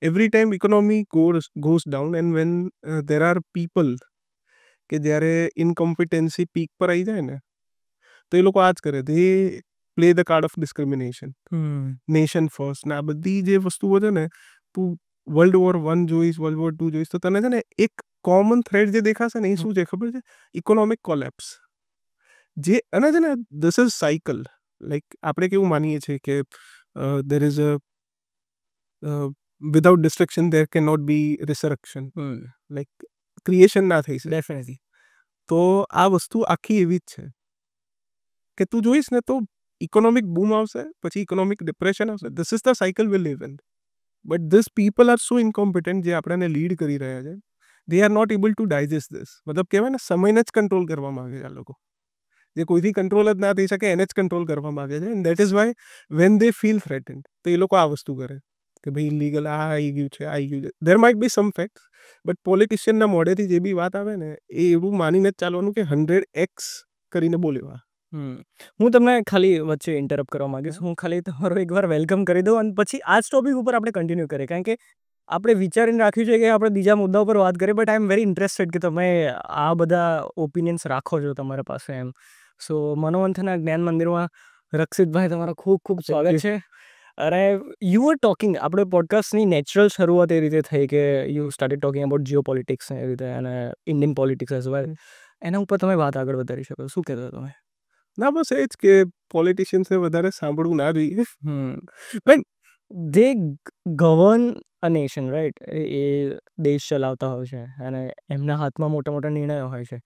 Every time economy goes down and when there are people કે જ્યારે ઇનકોમ્પિટન્સી peak પર આવી જાય ને તો એ લોકો આ જ કરે, they play the card of discrimination. Nation first ને આ બધી જે વસ્તુઓ છે ને, તું World War I જોઈશ, World War II જોઈશ તો તને છે ને એક કોમન થ્રેડ જે દેખાશે ને એ શું છે ખબર છે? Economic collapse. જે અને છે ને ધીસ ઇઝ સાયકલ. લાઈક આપણે કેવું માનીએ છીએ કે there is a without destruction there cannot be resurrection. Like creation ના થઈ શકે. ડેફિનેટલી. તો આ વસ્તુ આખી એવી જ છે કે તું જોઈશ ને તો ઇકોનોમિક બૂમ આવશે, પછી ઇકોનોમિક ડિપ્રેશન આવશે. This is the cycle we live in. But this people are so incompetent જે આપણને લીડ કરી રહ્યા છે, they are not able to digest this. મતલબ કહેવાય ને સમયને જ કંટ્રોલ કરવા માંગે છે આ લોકો. જે કોઈથી કંટ્રોલ જ ના થઈ શકે એને જ કંટ્રોલ કરવા માંગે છે. And that is why when they feel threatened તો એ લોકો આ વસ્તુ કરે કે ભાઈ ઇલીગલ આ આવી ગયું છે, આવી ગયું છે. There might be some facts, but પોલિટિશિયનના મોઢેથી જે બી વાત આવે ને એ એવું માનીને જ ચાલવાનું કે 100x કરીને બોલ્યો. હું તમને ખાલી વચ્ચે ઇન્ટરપ્ટ કરવા માંગીશ. હું ખાલી તમારો એકવાર વેલકમ કરી દઉં અને પછી આ જ ટોપિક ઉપર આપણે કન્ટિન્યુ કરીએ, કારણ કે આપણે વિચારીને રાખ્યું છે કે આપણે બીજા મુદ્દા ઉપર વાત કરીએ. But I am very interested કે તમે આ બધા ઓપિનિયન્સ રાખો છો તમારા પાસે એમ. સો મનોમંથનના જ્ઞાન મંદિરમાં રક્ષિતભાઈ તમારો ખૂબ ખૂબ સ્વાગત છે. અને યુ આર ટોકિંગ, આપણે પોડકાસ્ટની નેચરલ શરૂઆત એ રીતે થઈ કે you started talking about geo politics એ રીતે અને ઇન્ડિયન પોલિટિક્સ એઝ વેલ. એના ઉપર તમે વાત આગળ વધારી શકો. શું કહેતો તમે? ના બસ એ જ કે પોલિટિશિયન્સને વધારે સાંભળવું ના જોઈએ. But they govern a nation, right? એ દેશ ચલાવતા હોય છે અને એમના હાથમાં મોટા મોટા નિર્ણયો હોય છે.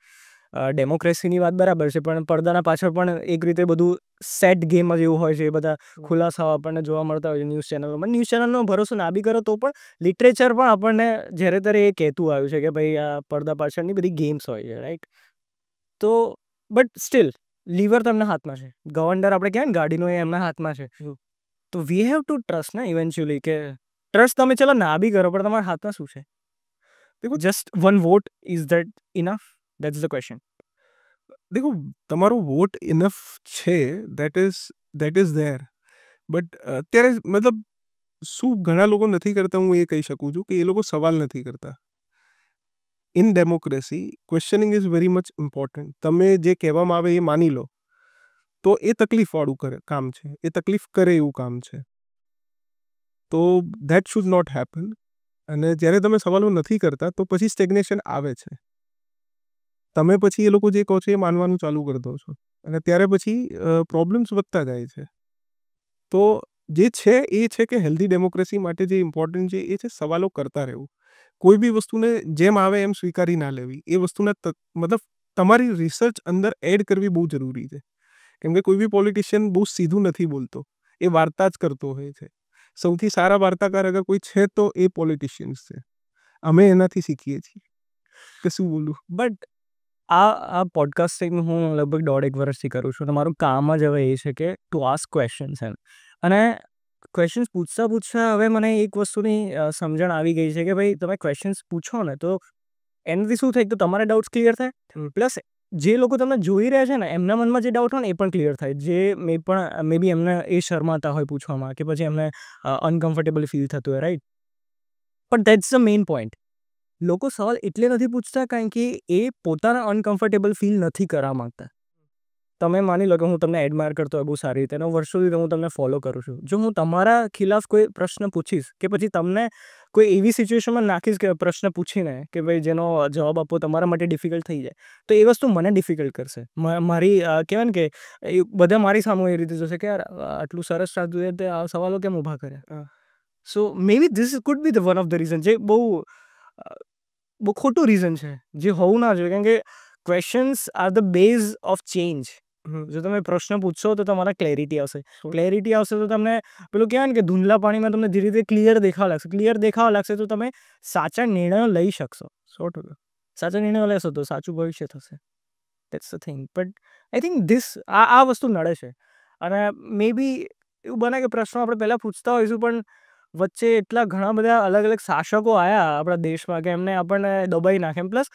ડેમોક્રેસીની વાત બરાબર છે, પણ પડદાના પાછળ પણ એક રીતે બધું સેટ ગેમ જ એવું હોય છે. એ બધા ખુલાસાઓ આપણને જોવા મળતા હોય છે ન્યૂઝ ચેનલોમાં. ન્યૂઝ ચેનલનો ભરોસો ના બી કરો તો પણ લિટરેચર પણ આપણને જ્યારે ત્યારે એ કહેતું આવ્યું છે કે ભાઈ આ પડદા પાછળની બધી ગેમ્સ હોય છે, રાઈટ? તો બટ સ્ટીલ લીવર તો એમના હાથમાં છે. ગવર્નર આપણે કહેવાય ને ગાડીનો એ એમના હાથમાં છે. તો વી હેવ ટુ ટ્રસ્ટ ને ઇવેન્ચ્યુઅલી કે ટ્રસ્ટ તમે ચલો ના બી કરો પણ તમારા હાથમાં શું છે? Just one what is that enough? That's the question. દેખો તમારો વોટ ઇનફ છે, દેટ ઇઝ ધેર. બટ અત્યારે મતલબ શું ઘણા લોકો નથી કરતા, હું એ કહી શકું છું કે એ લોકો સવાલ નથી કરતા. In democracy questioning is very much important. તમે જે કહેવામાં આવે એ માની લો તો એ તકલીફવાળું કામ છે, એ તકલીફ કરે એવું કામ છે. તો દેટ શુડ નોટ હેપન. અને જ્યારે તમે સવાલો નથી કરતા તો પછી સ્ટેગ્નેશન આવે છે. તમે પછી એ લોકો જે કહો છો એ માનવાનું ચાલુ કરી દો છો અને ત્યારે પછી પ્રોબ્લેમ્સ વધતા જાય છે. તો જે છે એ છે કે હેલ્ધી ડેમોક્રેસી માટે જે ઇમ્પોર્ટન્ટ છે એ છે સવાલો કરતા રહેવું. કોઈ બી વસ્તુને જેમ આવે એમ સ્વીકારી ના લેવી. એ વસ્તુને મતલબ તમારી રિસર્ચ અંદર એડ કરવી બહુ જરૂરી છે. કેમ કે કોઈ બી પોલિટિશિયન બહુ સીધું નથી બોલતો, એ વાર્તા જ કરતો હોય છે. સૌથી સારા વાર્તાકાર અગર કોઈ છે તો એ પોલિટિશિયન્સ છે. અમે એનાથી શીખીએ છીએ કે શું બોલું. બટ આ પોડકાસ્ટિંગ હું લગભગ 1.5 વર્ષથી કરું છું. તમારું કામ જ હવે એ છે કે ટુ આસ્ક ક્વેશ્ચન્સ એમ. અને ક્વેશ્ચન્સ પૂછતા હવે મને એક વસ્તુની સમજણ આવી ગઈ છે કે ભાઈ તમે ક્વેશ્ચન્સ પૂછો ને તો એનાથી શું થાય તો તમારા ડાઉટ્સ ક્લિયર થાય, પ્લસ જે લોકો તમને જોઈ રહ્યા છે ને એમના મનમાં જે ડાઉટ હોય ને એ પણ ક્લિયર થાય. જે મે બી એમને એ શરમાતા હોય પૂછવામાં કે પછી એમને અનકમ્ફર્ટેબલ ફીલ થતું હોય, right? But that's the main point. લોકો સવાલ એટલે નથી પૂછતા કારણ કે એ પોતાના અનકમ્ફર્ટેબલ ફીલ નથી કરવા માંગતા. તમે માની લો કે હું તમને એડમાયર કરતો હોય બહુ સારી રીતે, અને વર્ષોથી હું તમને ફોલો કરું છું. જો હું તમારા ખિલાફ કોઈ પ્રશ્ન પૂછીશ કે પછી તમને કોઈ એવી સિચ્યુએશનમાં નાખીશ કે પ્રશ્ન પૂછીને કે ભાઈ જેનો જવાબ આપવો તમારા માટે ડિફિકલ્ટ થઈ જાય, તો એ વસ્તુ મને ડિફિકલ્ટ કરશે. મારી કહેવાય ને કે એ બધા મારી સામે એ રીતે જોશે કે યાર આટલું સરસ સાચું તે આ સવાલો કેમ ઊભા કર્યા. So may be this could be the one of the reason. જે બહુ ખોટું રીઝન છે, જે હોવું ના જોઈએ. કેમ કે questions are the base of change. જો તમે પ્રશ્ન પૂછશો તો તમારા ક્લેરિટી આવશે. ક્લેરિટી આવશે તો તમને પેલું કહેવાય ને કે ધૂંધલા પાણીમાં તમને ધીરે ધીરે ક્લિયર દેખાવા લાગશે તો તમે સાચા નિર્ણયો લઈ શકશો. 100%. સાચા નિર્ણયો લેશો તો સાચું ભવિષ્ય થશે. That's the thing. But I think આ વસ્તુ નડે છે. અને મે બી એવું બને કે પ્રશ્નો આપણે પહેલાં પૂછતા હોઈશું પણ વચ્ચે એટલા ઘણા બધા અલગ અલગ શાસકો આવ્યા આપણા દેશમાં કે એમને આપણને દબાઈ નાખે. પ્લસ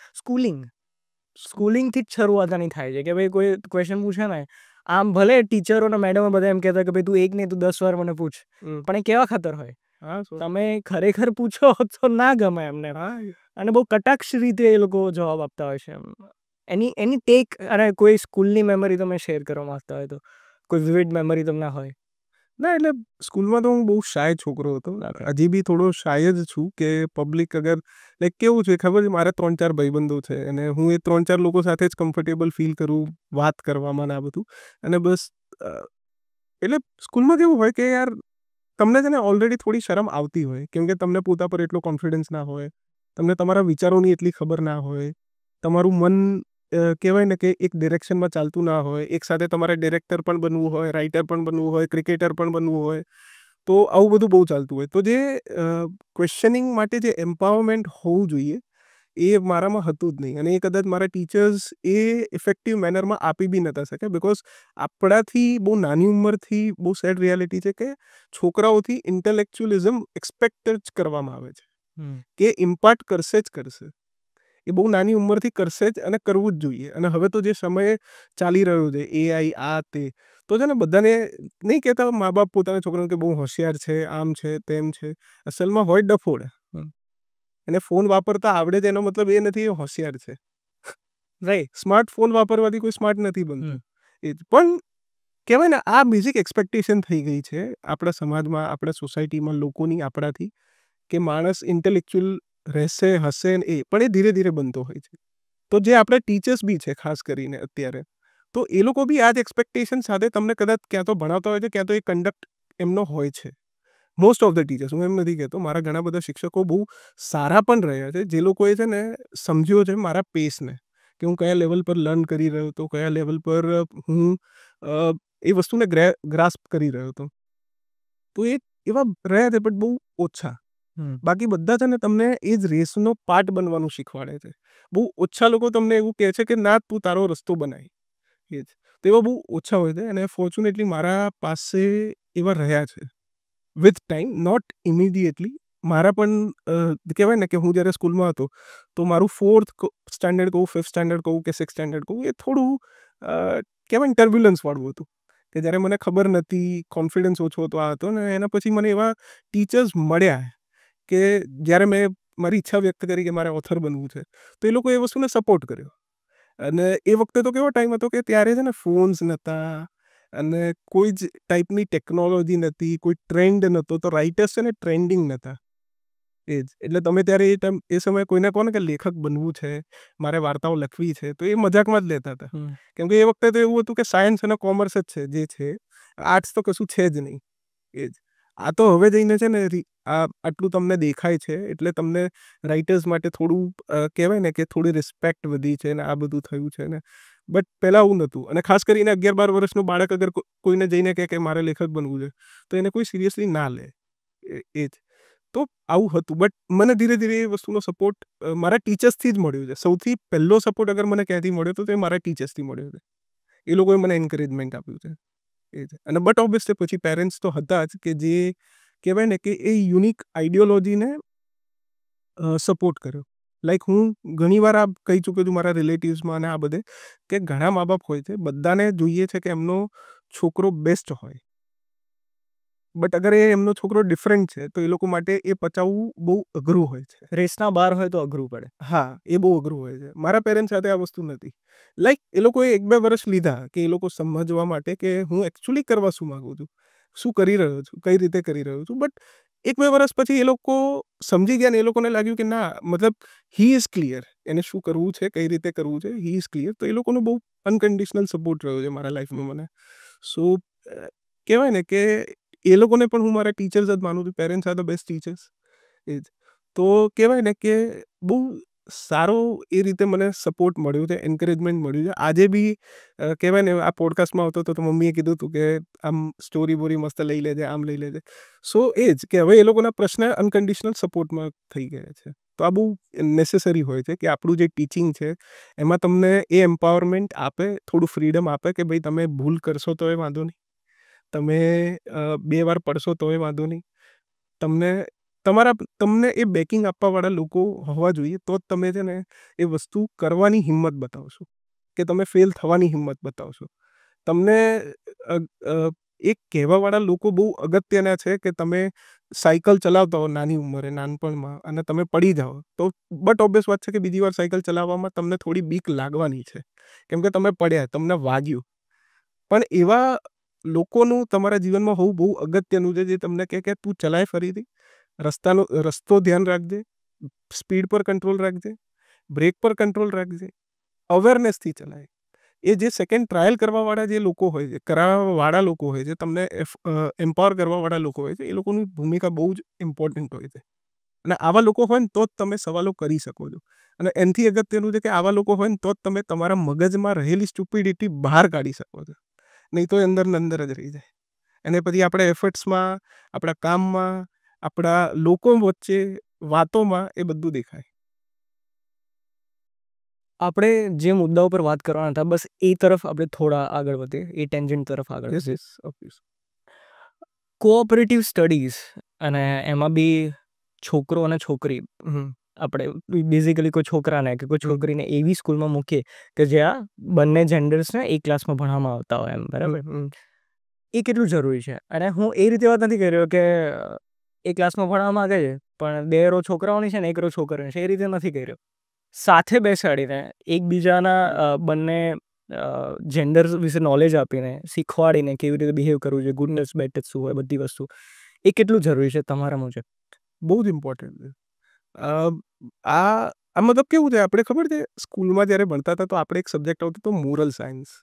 સ્કૂલિંગથી જ શરૂઆત આની થાય છે કે ભાઈ કોઈ ક્વેશ્ચન પૂછે ને, આમ ભલે ટીચરો અને મેડમો બધા એમ કહેતા કે ભાઈ તું એક નહીં તું 10 વાર મને પૂછ, પણ એ કેવા ખાતર હોય? હા, સો તમે ખરેખર પૂછો તો ના ગમે એમને. હા, અને બહુ કટાક્ષ રીતે એ લોકો જવાબ આપતા હોય છે એમ. એની ટેક અને કોઈ સ્કૂલની મેમરી તમે શેર કરવા માંગતા હોય તો? કોઈ વિવિડ મેમરી તમને હોય? ના એટલે સ્કૂલમાં તો હું બહુ શાય છોકરો હતો. ઓકે. હજી બી થોડો શાય જ છું કે પબ્લિક અગર લાઈક કેવું છે ખબર છે, મારા 3-4 ભાઈબંધો છે અને હું એ 3-4 લોકો સાથે જ કમ્ફર્ટેબલ ફીલ કરું વાત કરવામાં ને આ બધું. અને બસ એટલે સ્કૂલમાં કેવું હોય કે યાર તમને છે ને ઓલરેડી થોડી શરમ આવતી હોય કેમ કે તમને પોતા પર એટલો કોન્ફિડન્સ ના હોય, તમને તમારા વિચારોની એટલી ખબર ના હોય, તમારું મન કહેવાય ને કે એક ડિરેક્શનમાં ચાલતું ના હોય, એક સાથે તમારે ડિરેક્ટર પણ બનવું હોય, રાઇટર પણ બનવું હોય, ક્રિકેટર પણ બનવું હોય, તો આવું બધું બહુ ચાલતું હોય. તો જે ક્વેશ્ચનિંગ માટે જે એમ્પાવરમેન્ટ હોવું જોઈએ એ મારામાં હતું જ નહીં અને એ કદાચ મારા ટીચર્સ એ ઇફેક્ટિવ મેનરમાં આપી બી નતા શકે બિકોઝ આપણાથી બહુ નાની ઉંમરથી બહુ સેડ રિયાલિટી છે કે છોકરાઓથી ઇન્ટેલેક્ચ્યુઅલિઝમ એક્સપેક્ટ જ કરવામાં આવે છે કે ઇમ્પાર્ટ કરશે જ કરશે. એ બહુ નાની ઉંમરથી કરશે જ અને કરવું જ જોઈએ. અને હવે તો જે સમય ચાલી રહ્યો છે એઆઈ આ તે, તો છે ને બધાને નહીં કહેતા મા બાપ પોતાના છોકરાને કે બહુ હોશિયાર છે, આમ છે તેમ છે, અસલમાં હોય ડફોડ. એને ફોન વાપરતા આવડે છે એનો મતલબ એ નથી એ હોશિયાર છે. રાઈટ, સ્માર્ટફોન વાપરવાથી કોઈ સ્માર્ટ નથી બનતું. એ જ. પણ કહેવાય ને આ બેઝિક એક્સપેક્ટેશન થઈ ગઈ છે આપણા સમાજમાં, આપણા સોસાયટીમાં લોકોની આપણાથી કે માણસ ઇન્ટેલેક્ચ્યુઅલ રહેશે હશે ને એ પણ એ ધીરે ધીરે બનતો હોય છે. તો જે આપણે ટીચર્સ બી છે ખાસ કરીને અત્યારે, તો એ લોકો બી આ જ એક્સપેક્ટેશન સાથે તમને કદાચ ક્યાં તો ભણાવતા હોય છે ક્યાં તો એ કંડક્ટ એમનો હોય છે. મોસ્ટ ઓફ ધ ટીચર્સ, હું એમ નથી કહેતો, મારા ઘણા બધા શિક્ષકો બહુ સારા પણ રહ્યા છે જે લોકોએ છે ને સમજ્યો છે મારા પેસને કે હું કયા લેવલ પર લર્ન કરી રહ્યો હતો, કયા લેવલ પર હું એ વસ્તુને ગ્રાસ્પ કરી રહ્યો હતો. તો એ એવા રહ્યા છે પણ બહુ ઓછા. બાકી બધા છે ને તમને એ જ રેસનો પાર્ટ બનવાનું શીખવાડે છે. બહુ ઓછા લોકો તમને એવું કહે છે કે ના તું તારો રસ્તો બનાય. એ જ. તો એવા બહુ ઓછા હોય છે અને ફોર્ચ્યુનેટલી મારા પાસે એવા રહ્યા છે વિથ ટાઈમ, નોટ ઇમિડિયેટલી. મારા પણ કહેવાય ને કે હું જ્યારે સ્કૂલમાં હતો તો મારું 4th સ્ટાન્ડર્ડ કહું, 5th સ્ટાન્ડર્ડ કહું કે 6th સ્ટાન્ડર્ડ કહું, એ થોડું કહેવાય ને ટર્બ્યુલન્સ વાળું હતું કે જ્યારે મને ખબર નથી, કોન્ફિડન્સ ઓછો હતો, આ હતો ને એના પછી મને એવા ટીચર્સ મળ્યા કે જ્યારે મેં મારી ઈચ્છા વ્યક્ત કરી કે મારે ઓથર બનવું છે તો એ લોકો એ વસ્તુને સપોર્ટ કર્યો. અને એ વખતે તો કેવો ટાઈમ હતો કે ત્યારે છે ને ફોન્સ નહોતા અને કોઈ જ ટાઈપની ટેકનોલોજી નથી, કોઈ ટ્રેન્ડ નહોતો, તો રાઇટર્સ છે ને ટ્રેન્ડિંગ નહોતા. એ જ. એટલે તમે ત્યારે એ સમયે કોઈને કહો ને કે લેખક બનવું છે, મારે વાર્તાઓ લખવી છે, તો એ મજાકમાં જ લેતા હતા. કેમ કે એ વખતે તો એવું હતું કે સાયન્સ અને કોમર્સ જ છે જે છે, આર્ટ્સ તો કશું છે જ નહીં. એ જ. આ તો હવે જઈને છે ને આટલું તમને દેખાય છે એટલે તમને રાઇટર્સ માટે થોડું કહેવાય ને કે થોડી રિસ્પેક્ટ વધી છે ને આ બધું થયું છે ને. બટ પહેલાં આવું નહોતું. અને ખાસ કરીને 11-12 વર્ષનું બાળક અગર કોઈને જઈને કહે કે મારે લેખક બનવું છે તો એને કોઈ સિરિયસલી ના લે. એ જ. તો આવું હતું. બટ મને ધીરે ધીરે એ વસ્તુનો સપોર્ટ મારા ટીચર્સથી જ મળ્યો છે. સૌથી પહેલો સપોર્ટ અગર મને ક્યાંથી મળ્યો તો તે મારા ટીચર્સથી મળ્યો છે. એ લોકોએ મને એન્કરેજમેન્ટ આપ્યું છે. એ જ. અને બટ ઓબ્વિયસલી પછી પેરેન્ટ્સ તો હતા જ કે જે કહેવાય ને કે એ યુનિક આઈડિયોલોજીને સપોર્ટ કર્યો. લાઈક હું ઘણીવાર આ કહી ચૂક્યો છું મારા રિલેટિવ્સમાં અને આ બધે કે ઘણા મા બાપ હોય છે, બધાને જોઈએ છે કે એમનો છોકરો બેસ્ટ હોય. બટ અગર એ એમનો છોકરો ડિફરન્ટ છે તો એ લોકો માટે એ પચાવવું બહુ અઘરું હોય છે. રેસના બહાર હોય તો અઘરું પડે. હા, એ બહુ અઘરું હોય છે. મારા પેરેન્ટ્સ સાથે આ વસ્તુ નથી. લાઈક એ લોકોએ 1-2 વર્ષ લીધા કે એ લોકો સમજવા માટે કે હું એકચ્યુઅલી કરવા શું માંગુ છું, શું કરી રહ્યો છું, કઈ રીતે કરી રહ્યો છું. બટ 1-2 વર્ષ પછી એ લોકો સમજી ગયા ને એ લોકોને લાગ્યું કે ના મતલબ હી ઇઝ ક્લિયર. એને શું કરવું છે, કઈ રીતે કરવું છે, હી ઇઝ ક્લિયર. તો એ લોકોનો બહુ અનકન્ડિશનલ સપોર્ટ રહ્યો છે મારા લાઈફમાં મને. સો કહેવાય ને કે એ લોકોને પણ હું મારા ટીચર્સ જ માનું છું. Parents are the best teachers. એ જ. તો કહેવાય ને કે બહુ સારો એ રીતે મને સપોર્ટ મળ્યો છે, એન્કરેજમેન્ટ મળ્યું છે. આજે બી કહેવાય ને આ પોડકાસ્ટમાં આવતો હતો તો મમ્મીએ કીધું હતું કે આમ સ્ટોરી બોરી મસ્ત લઈ લેજે, આમ લઈ લેજે. સો એ જ કે હવે એ લોકોના પ્રશ્ન અનકન્ડિશનલ સપોર્ટમાં થઈ ગયા છે. તો આ બહુ નેસેસરી હોય છે કે આપણું જે ટીચિંગ છે એમાં તમને એ એમ્પાવરમેન્ટ આપે, થોડું ફ્રીડમ આપે કે ભાઈ તમે ભૂલ કરશો તો એ વાંધો નહીં. તમે 2 વાર પડશો તોય વાંધો નહીં. તમને એ બેકિંગ આપવાવાળા લોકો હોવા જોઈએ તો જ તમે છે ને એ વસ્તુ કરવાની હિંમત બતાવશો કે તમે ફેલ થવાની હિંમત બતાવશો. તમને એક કહેવાવાળા લોકો બહુ અગત્યના છે કે તમે સાયકલ ચલાવતા હો નાની ઉંમરે, નાનપણમાં, અને તમે પડી જાઓ તો બટ ઓબ્વિયસ વાત છે કે બીજી વાર સાયકલ ચલાવવામાં તમને થોડી બીક લાગવાની છે, કેમ કે તમે પડ્યા, તમને વાગ્યું. પણ એવા લોકોનું તમારા જીવનમાં હોવું બહુ અગત્યનું છે, જે તમને કહે કે તું ચલાય ફરીથી, રસ્તો ધ્યાન રાખજે, સ્પીડ પર કંટ્રોલ રાખજે, બ્રેક પર કંટ્રોલ રાખજે, અવેરનેસથી ચલાય. એ જે સેકન્ડ ટ્રાયલ કરવાવાળા જે લોકો હોય છે, કરાવવાવાળા લોકો હોય છે, તમને એમ્પાવર કરવાવાળા લોકો હોય છે, એ લોકોની ભૂમિકા બહુ જ ઇમ્પોર્ટન્ટ હોય છે. અને આવા લોકો હોય ને તો જ તમે સવાલો કરી શકો છો. અને એનાથી અગત્યનું છે કે આવા લોકો હોય ને તો જ તમે તમારા મગજમાં રહેલી સ્ટુપિડિટી બહાર કાઢી શકો છો. નહીં તો એ અંદર ને અંદર જ રહી જાય. અને પછી આપણા એફર્ટ્સમાં, આપણા કામમાં, આપણા લોકો વચ્ચે, વાતોમાં એ બધું દેખાય. આપણે જે મુદ્દાઓ પર વાત કરવાના હતા, બસ એ તરફ આપણે થોડા આગળ વધીએ, એ ટેન્જન્ટ તરફ આગળ યસ વધીએ. Yes obvious. કોઓપરેટિવ સ્ટડીઝ, અને એમાં બી છોકરો અને છોકરી, આપણે બેઝિકલી કોઈ છોકરાને કે કોઈ છોકરીને એવી સ્કૂલમાં મૂકીએ કે જ્યાં બંને જેન્ડર્સને એક ક્લાસમાં ભણવામાં આવતા હોય એમ, બરાબર? એ કેટલું જરૂરી છે? અને હું એ રીતે વાત નથી કરી રહ્યો કે એક ક્લાસમાં ભણવામાં આવે છે પણ 2 રો છોકરાઓની છે ને 1 રો છોકરીઓની છે, એ રીતે નથી કહી રહ્યો. સાથે બેસાડીને એકબીજાના બંને જેન્ડર્સ વિશે નોલેજ આપીને, શીખવાડીને કેવી રીતે બિહેવ કરવું જોઈએ, ગુડ ટચ બેડ ટચ શું હોય, બધી વસ્તુ, એ કેટલું જરૂરી છે તમારા મુજબ? બહુ જ ઇમ્પોર્ટન્ટ છે. આ મતલબ કેવું છે, આપણે ખબર છે સ્કૂલમાં જ્યારે ભણતા હતા તો આપણે એક સબ્જેક્ટ આવતો હતો મોરલ સાયન્સ.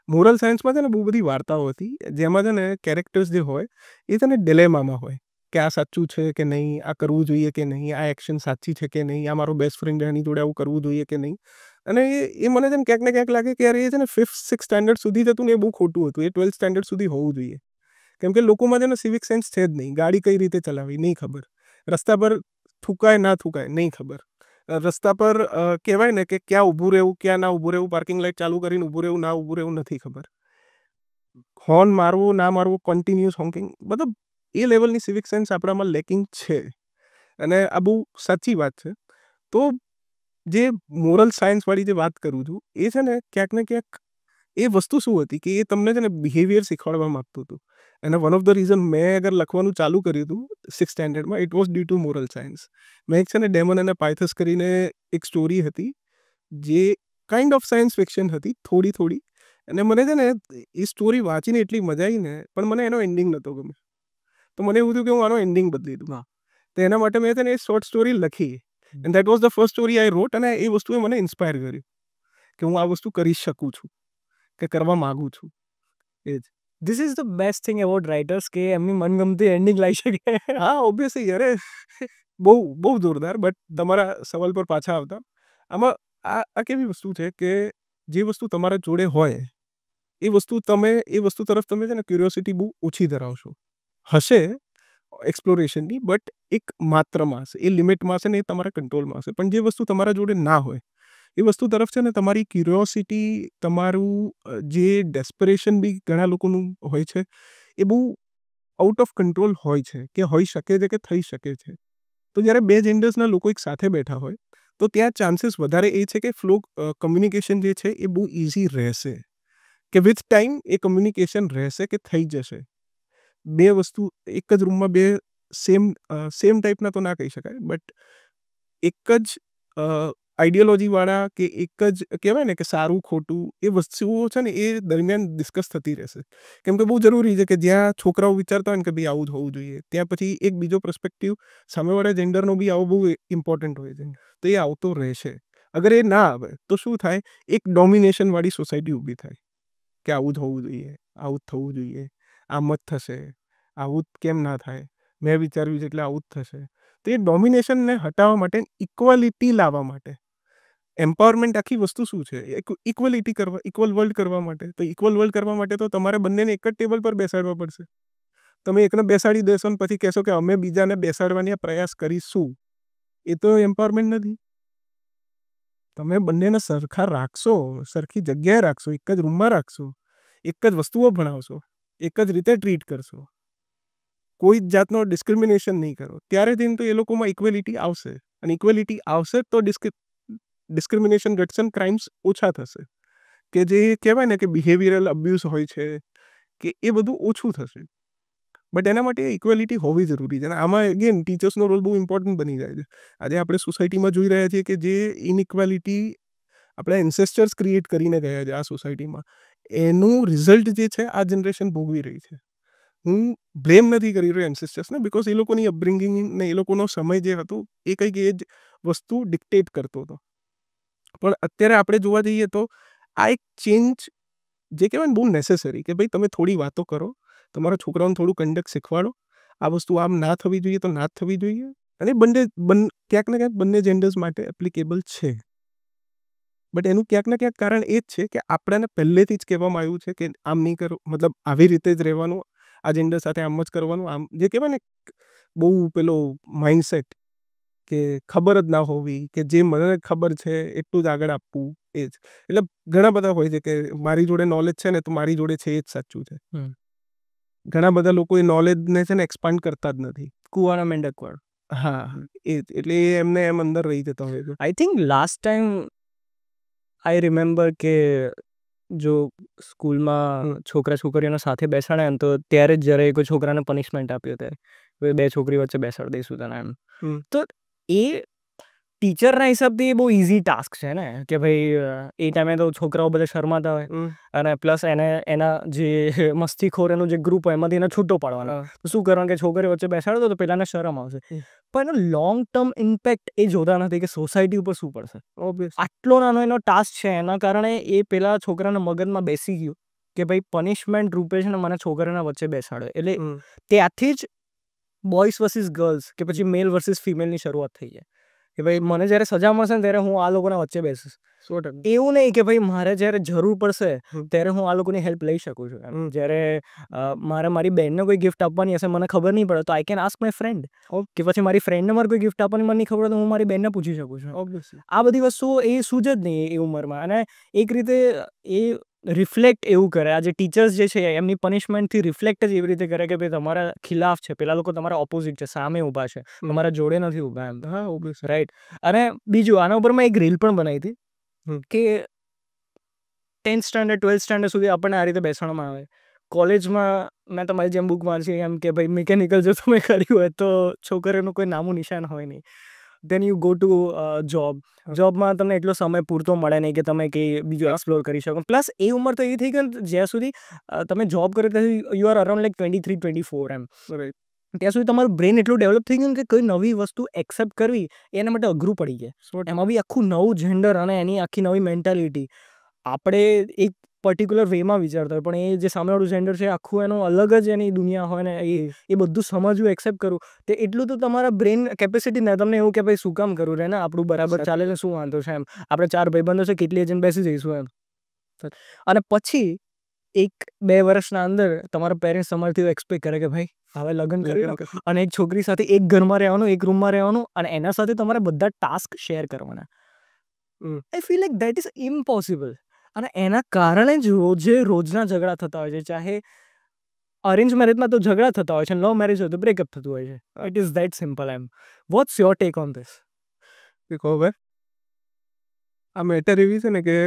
મોરલ સાયન્સમાં છે ને બહુ બધી વાર્તાઓ હતી, જેમાં છે ને કેરેક્ટર્સ જે હોય એ છે ને ડિલેમામાં હોય કે આ સાચું છે કે નહીં, આ કરવું જોઈએ કે નહીં, આ એક્શન સાચી છે કે નહીં, આ મારો બેસ્ટ ફ્રેન્ડ એની જોડે આવું કરવું જોઈએ કે નહીં. અને એ મને છે ને ક્યાંક ને ક્યાંક લાગે કે યાર એ છે ને 5th 6th સ્ટેન્ડર્ડ સુધી જતું ને એ બહુ ખોટું હતું. એ 12th સ્ટેન્ડર્ડ સુધી હોવું જોઈએ. કેમ કે લોકોમાં છે ને સિવિક સેન્સ છે જ નહીં. ગાડી કઈ રીતે ચલાવવી નહીં ખબર, રસ્તા પર થૂકાય ના થૂકાય નહીં ખબર, રસ્તા પર કહેવાય ને કે ક્યાં ઊભું રહેવું, ક્યાં ના ઊભું રહેવું, પાર્કિંગ લાઇટ ચાલુ કરીને ઊભું રહેવું, ના ઊભું રહેવું નથી ખબર, હોર્ન મારવું ના મારવું, કન્ટિન્યુઅસ હોંકિંગ, મતલબ એ લેવલની સિવિક સેન્સ આપણામાં લેકિંગ છે. અને આ બહુ સાચી વાત છે. તો જે મોરલ સાયન્સવાળી જે વાત કરું છું એ છે ને ક્યાંક ને ક્યાંક એ વસ્તુ શું હતી કે એ તમને છે ને બિહેવિયર શીખવાડવા માંગતું હતું. અને વન ઓફ ધ રીઝન મેં અગર લખવાનું ચાલુ કર્યું હતું 6th સ્ટેન્ડર્ડમાં, it was due to moral science. મેં એક છે ને ડેમન અને પાયથસ કરીને એક સ્ટોરી હતી જે કાઇન્ડ ઓફ સાયન્સ ફિક્શન હતી થોડી થોડી. અને મને છે ને એ સ્ટોરી વાંચીને એટલી મજા આવી ને, પણ મને એનો એન્ડિંગ નહોતો ગમે. તો મને એવું થયું કે હું આનો એન્ડિંગ બદલી દઉં. તો એના માટે મેં છે ને એ શોર્ટ સ્ટોરી લખી, and that was the first story I wrote. અને એ વસ્તુએ મને ઇન્સ્પાયર કર્યું કે હું આ વસ્તુ કરી શકું છું, કે કરવા માંગુ છું. એ જ this is the best thing about writers, કે એમની મનગમતી એન્ડિંગ લાવી શકે. હા ઓબ્વિયસલી. અરે બહુ બહુ જોરદાર. બટ તમારા સવાલ પર પાછા આવતા, આમાં આ કેવી વસ્તુ છે કે જે વસ્તુ તમારા જોડે હોય એ વસ્તુ તરફ તમે છે ને ક્યુરિયોસિટી બહુ ઓછી ધરાવશો. હશે એક્સપ્લોરેશનની, બટ એક માત્રામાં હશે, એ લિમિટમાં હશે ને એ તમારા કંટ્રોલમાં હશે. પણ જે વસ્તુ તમારા જોડે ના હોય એ વસ્તુ તરફ છે ને તમારી ક્યુરિયોસિટી, તમારું જે ડેસ્પરેશન બી ઘણા લોકોનું હોય છે, એ બહુ આઉટ ઓફ કંટ્રોલ હોય છે, કે હોઈ શકે છે, કે થઈ શકે છે. તો જ્યારે 2 જેન્ડર્સના લોકો એક સાથે બેઠા હોય તો ત્યાં ચાન્સીસ વધારે એ છે કે ફ્લો કમ્યુનિકેશન જે છે એ બહુ ઇઝી રહેશે, કે વિથ ટાઈમ એ કમ્યુનિકેશન રહેશે, કે થઈ જશે. 2 વસ્તુ એક જ રૂમમાં, 2 સેમ ટાઈપના તો ના કહી શકાય, બટ એક જ આઈડિયોલોજીવાળા, કે એક જ કહેવાય ને કે સારું ખોટું, એ વસ્તુઓ છે ને એ દરમિયાન ડિસ્કસ થતી રહેશે. કેમ કે બહુ જરૂરી છે કે જ્યાં છોકરાઓ વિચારતા હોય ને કે ભાઈ આવું જ હોવું જોઈએ, ત્યાં પછી એક બીજો પર્સપેક્ટિવ સામેવાળા જેન્ડરનો બી આવો બહુ ઇમ્પોર્ટન્ટ હોય છે. તો એ આવતો રહેશે. અગર એ ના આવે તો શું થાય, એક ડોમિનેશનવાળી સોસાયટી ઊભી થાય કે આવું જ હોવું જોઈએ, આવું જ થવું જોઈએ, આમ જ થશે, આવું જ કેમ ના થાય, મેં વિચાર્યું છે એટલે આવું જ થશે. તો એ ડોમિનેશનને હટાવવા માટે, ઇક્વાલિટી લાવવા માટે, એમ્પાવરમેન્ટ આખી વસ્તુ શું છે, ઇક્વલિટી કરવા, ઇક્વલ વર્લ્ડ કરવા માટે. તો ઇક્વલ વર્લ્ડ કરવા માટે તો તમારે બંનેને એક જ ટેબલ પર બેસાડવા પડશે. તમે એકને બેસાડી દેશો ને પછી કહેશો કે અમે બીજાને બેસાડવાની પ્રયાસ કરીશું, એ તો એમ્પાવરમેન્ટ નથી. તમે બંનેને સરખા રાખશો, સરખી જગ્યાએ રાખશો, એક જ રૂમમાં રાખશો, એક જ વસ્તુઓ ભણાવશો, એક જ રીતે ટ્રીટ કરશો, કોઈ જ જાતનો ડિસ્ક્રિમિનેશન નહીં કરો, ત્યારે જઈને તો એ લોકોમાં ઇક્વેલિટી આવશે. અને ઇક્વેલિટી આવશે તો ડિસ્ક્રિમિનેશન ઘટશે, ક્રાઇમ્સ ઓછા થશે. કે જે કહેવાય ને કે બિહેવિયરલ અબ્યુઝ હોય છે, કે એ બધું ઓછું થશે. બટ એના માટે ઇક્વેલિટી હોવી જરૂરી છે. અને આમાં અગેન ટીચર્સનો રોલ બહુ ઇમ્પોર્ટન્ટ બની જાય છે. આજે આપણે સોસાયટીમાં જોઈ રહ્યા છીએ કે જે ઇનઇક્વાલિટી આપણા એન્સેસ્ટર્સ ક્રિએટ કરીને ગયા છે આ સોસાયટીમાં, એનું રિઝલ્ટ જે છે આ જનરેશન ભોગવી રહી છે. હું બ્લેમ નથી કરી રહ્યો એન્સેસ્ટર્સને, બિકોઝ એ લોકોની અપબ્રિંગિંગ ને એ લોકોનો સમય જે હતો એ કંઈક એ જ વસ્તુ ડિક્ટેટ કરતો હતો. પણ અત્યારે આપણે જોવા જઈએ તો આ એક ચેન્જ જે કહેવાય ને બહુ નેસેસરી, કે ભાઈ તમે થોડી વાતો કરો, તમારા છોકરાઓને થોડું કંડક્ટ શીખવાડો, આ વસ્તુ આમ ના થવી જોઈએ તો ના જ થવી જોઈએ. અને ક્યાંક ને ક્યાંક બંને જેન્ડર્સ માટે એપ્લિકેબલ છે. બટ એનું ક્યાંક ને ક્યાંક કારણ એ જ છે કે આપણને પહેલેથી જ કહેવામાં આવ્યું છે કે આમ નહીં કરો, મતલબ આવી રીતે જ રહેવાનું, આ જેન્ડર સાથે આમ જ કરવાનું. આમ જે કહેવાય ને બહુ પેલો માઇન્ડસેટ કે ખબર જ ના હોવી, કે જે મને ખબર છે એટલું જ આગળ આપવું, એ જ. એટલે ઘણા બધા હોય છે કે મારી જોડે નોલેજ છે ને તો મારી જોડે છે એ જ સાચું છે. ઘણા બધા લોકો એ નોલેજને છે ને એક્સપાન્ડ કરતા જ નથી. કુવાના મેંડક વાળું. હા, એ જ. એટલે એ એમને એમ અંદર રહી જતા હોય છે. I think last time I remember કે જો સ્કૂલમાં છોકરા છોકરીઓને સાથે બેસાડે ને તો ત્યારે જ જ્યારે કોઈ છોકરાને પનિશમેન્ટ આપ્યો ત્યારે બે છોકરી વચ્ચે બેસાડી દઈશું તને એમ. તો એ ટીચરના હિસાબથી બહુ ઇઝી ટાસ્ક છે ને, કે ભાઈ એ ટાઈમે તો છોકરાઓ બધા શરમાતા હોય અને પ્લસ એના જે મસ્તીખોર એનું જે ગ્રુપ હોય એમાંથી એને છૂટો પાડવાનો. તો શું કરવાનું કે છોકરીઓ વચ્ચે બેસાડો તો પેલાને શરમ આવશે, પણ એનો લોંગ ટર્મ ઇમ્પેક્ટ એ જોતા નથી કે સોસાયટી ઉપર શું પડશે. આટલો નાનો એનો ટાસ્ક છે, એના કારણે એ પેલા છોકરાના મગજમાં બેસી ગયું કે ભાઈ પનિશમેન્ટ રૂપે છે ને મને છોકરાના વચ્ચે બેસાડે. એટલે ત્યાંથી જ બોયઝ વર્સિસ ગર્લ્સ કે પછી મેલ વર્સિસ ફિમેલની શરૂઆત થઈ જાય કે ભાઈ મને જ્યારે સજા મળશે ને ત્યારે હું આ લોકોના વચ્ચે બેસીશ. એવું નહીં કે ભાઈ મારે જ્યારે જરૂર પડશે ત્યારે હું આ લોકોની હેલ્પ લઈ શકું છું. જ્યારે મારે મારી બેનને કોઈ ગિફ્ટ આપવાની હશે, મને ખબર નહીં પડે તો I can ask my friend, કે પછી મારી ફ્રેન્ડને મારે કોઈ ગિફ્ટ આપવાની મને નહીં ખબર તો હું મારી બેનને પૂછી શકું છું. આ બધી વસ્તુઓ એ સૂઝ જ નહીં એ ઉંમરમાં. અને એક રીતે એ રિફ્લેક્ટ એવું કરે, આ જે ટીચર્સ જે છે એમની પનિશમેન્ટથી રિફ્લેક્ટ જ એવી રીતે કરે કે ભાઈ તમારા ખિલાફ છે, પેલા લોકો તમારા ઓપોઝિટ છે, સામે ઊભા છે, તમારા જોડે નથી ઊભા એમ. રાઈટ. અને બીજું આના ઉપર મેં એક રીલ પણ બનાવી હતી કે 10th સ્ટાન્ડર્ડ 12th સ્ટાન્ડર્ડ સુધી આપણને આ રીતે બેસવામાં આવે. કોલેજમાં મેં તમારી જેમ બુક વાંચી એમ કે ભાઈ મિકેનિકલ જો તમે કર્યું હોય તો છોકરીઓનું કોઈ નામું નિશાન હોય નહીં. Then you go to job. જોબમાં તમને એટલો સમય પૂરતો મળે નહીં કે તમે કંઈ બીજું એક્સપ્લોર કરી શકો. પ્લસ એ ઉંમર તો એવી થઈ ગઈ ને જ્યાં સુધી તમે જોબ કરો ત્યાં યુ આર અરાઉન્ડ લાઈક 23-24 એમ. ત્યાં સુધી તમારું બ્રેન એટલું ડેવલપ થઈ ગયું કે કોઈ નવી વસ્તુ એક્સેપ્ટ કરવી એના માટે અઘરું પડી જાય. એમાં બી આખું નવું જેન્ડર અને એની આખી નવી મેન્ટાલિટી. આપણે એક પર્ટિક્યુલર વેમાં વિચારતા હોય પણ એ જે સામેવાળું જેન્ડર છે આખું એનો અલગ જ એની દુનિયા હોય ને એ બધું સમજવું, એક્સેપ્ટ કરવું તે એટલું તો તમારા બ્રેન કેપેસિટી ને તમને એવું કે ભાઈ શું કામ કરવું રહે ને, આપણું બરાબર ચાલે ને શું વાંધો છે એમ. આપણે 4 ભાઈબંધો છે, કેટલી એજન્ટ બેસી જઈશું એમ. અને પછી 1-2 વર્ષના અંદર તમારા પેરેન્ટ્સ તમારાથી એક્સપેક્ટ કરે કે ભાઈ હવે લગ્ન કરી લો અને એક છોકરી સાથે એક ઘરમાં રહેવાનું, એક રૂમમાં રહેવાનું અને એના સાથે તમારે બધા ટાસ્ક શેર કરવાના. I feel like that is impossible. અને એના કારણે જ રોજના ઝઘડા થતા હોય છે. ચાહે અરેન્જ મેરેજમાં તો ઝઘડા થતા હોય છે, લવ મેરેજ હોય તો બ્રેકઅપ થતું હોય છે. ઇટ ઇઝ ધેટ સિમ્પલ એમ. What's your take on this? દેખો હવે આ મેટર એવી છે ને કે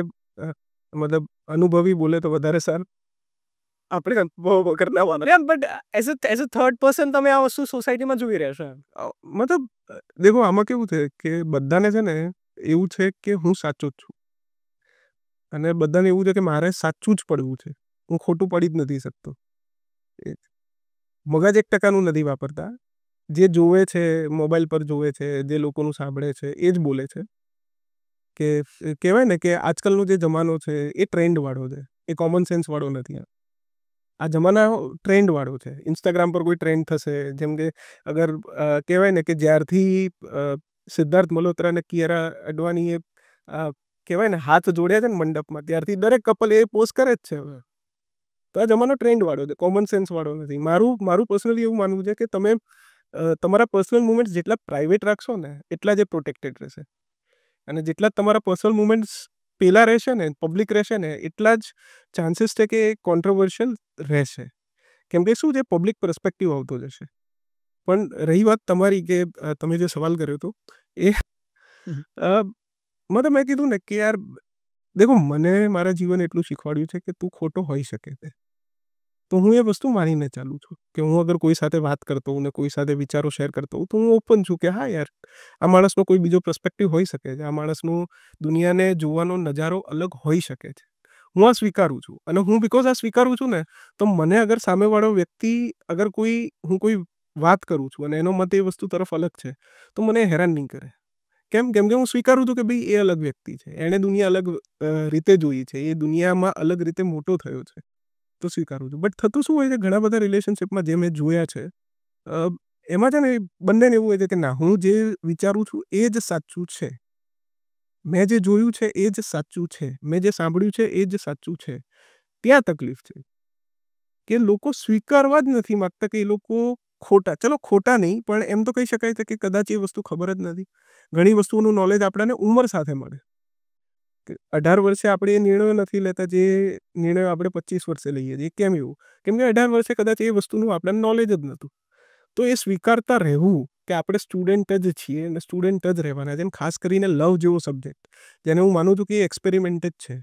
મતલબ અનુભવી બોલે તો વધારે સારું. આપણે અનુભવ વગર ના વાના. But as a third person તમે આ વસ્તુ સોસાયટીમાં જોઈ રહ્યા છો. મતલબ દેખો આમાં કેવું છે કે બધાને છે ને એવું છે કે હું સાચો જ છું, અને બધાને એવું છે કે મારે સાચું જ પડવું છે, હું ખોટું પડી જ નથી શકતો. મગજ 1% નથી વાપરતા. જે જોવે છે, મોબાઈલ પર જોવે છે, જે લોકોનું સાંભળે છે એ જ બોલે છે. કે કહેવાય ને કે આજકાલનો જે જમાનો છે એ ટ્રેન્ડવાળો છે, એ કોમન સેન્સવાળો નથી. આ જમાના ટ્રેન્ડવાળો છે. ઇન્સ્ટાગ્રામ પર કોઈ ટ્રેન્ડ થશે, જેમ કે અગર કહેવાય ને કે જ્યારથી સિદ્ધાર્થ મલ્હોત્રા અને કિયારા અડવાણીએ કહેવાય ને હાથ જોડ્યા છે ને મંડપમાં, ત્યારથી દરેક કપલ એ પોસ્ટ કરે જ છે હવે. તો આ જમાનો ટ્રેન્ડવાળો છે, કોમન સેન્સવાળો નથી. મારું પર્સનલી એવું માનવું છે કે તમે તમારા પર્સનલ મુમેન્ટ્સ જેટલા પ્રાઇવેટ રાખશો ને એટલા જ પ્રોટેક્ટેડ રહેશે. અને જેટલા તમારા પર્સનલ મુમેન્ટ્સ પેલા રહેશે ને, પબ્લિક રહેશે ને, એટલા જ ચાન્સીસ છે કે કોન્ટ્રોવર્શિયલ રહેશે. કેમ કે શું છે, પબ્લિક પર્સપેક્ટિવ આવતો જશે. પણ રહી વાત તમારી કે તમે જે સવાલ કર્યો હતો એ મેં કીધું ને કે યાર દેખો મને મારા જીવન એટલું શીખવાડ્યું છે કે તું ખોટો હોઈ શકે છે, તો હું એ વસ્તુ માનીને ચાલું છું કે હું અગર કોઈ સાથે વાત કરતો હોઉં ને કોઈ સાથે વિચારો શેર કરતો હોઉં તો હું ઓપન છું કે હા યાર, આ માણસનો કોઈ બીજો પર્સપેક્ટિવ હોઈ શકે છે, આ માણસનું દુનિયાને જોવાનો નજારો અલગ હોઈ શકે છે. હું આ સ્વીકારું છું, અને હું બિકોઝ આ સ્વીકારું છું ને, તો મને અગર સામેવાળો વ્યક્તિ અગર હું કોઈ વાત કરું છું અને એનો મત એ વસ્તુ તરફ અલગ છે, તો મને હેરાન નહીં કરે. કેમ કે હું સ્વીકારું છું કે ભાઈ એ અલગ વ્યક્તિ છે, એણે દુનિયા અલગ રીતે જોઈ છે, એ દુનિયામાં અલગ રીતે મોટો થયો છે, તો સ્વીકારું છું. બટ થતું શું હોય છે, ઘણા બધા રિલેશનશિપમાં જે મેં જોયા છે, એમાં છે ને બંનેને એવું હોય છે કે ના, હું જે વિચારું છું એ જ સાચું છે, મેં જે જોયું છે એ જ સાચું છે, મેં જે સાંભળ્યું છે એ જ સાચું છે. ત્યાં તકલીફ છે કે લોકો સ્વીકારવા જ નથી માગતા કે એ લોકો ખોટા, ચલો ખોટા નહીં, પણ એમ તો કહી શકાય છે કે કદાચ એ વસ્તુ ખબર જ નથી. ઘણી વસ્તુઓનું નોલેજ આપણને ઉંમર સાથે મળે. 18 વર્ષે આપણે એ નિર્ણયો નથી લેતા જે નિર્ણયો આપણે 25 વર્ષે લઈએ છીએ. કેમ એવું? કેમ કે 18 વર્ષે કદાચ એ વસ્તુનું આપણને નોલેજ જ નહોતું. તો એ સ્વીકારતા રહેવું કે આપણે સ્ટુડન્ટ જ છીએ અને સ્ટુડન્ટ જ રહેવાના છે. ખાસ કરીને લવ જેવો સબ્જેક્ટ, જેને હું માનું છું કે એ એક્સપેરિમેન્ટ જ છે.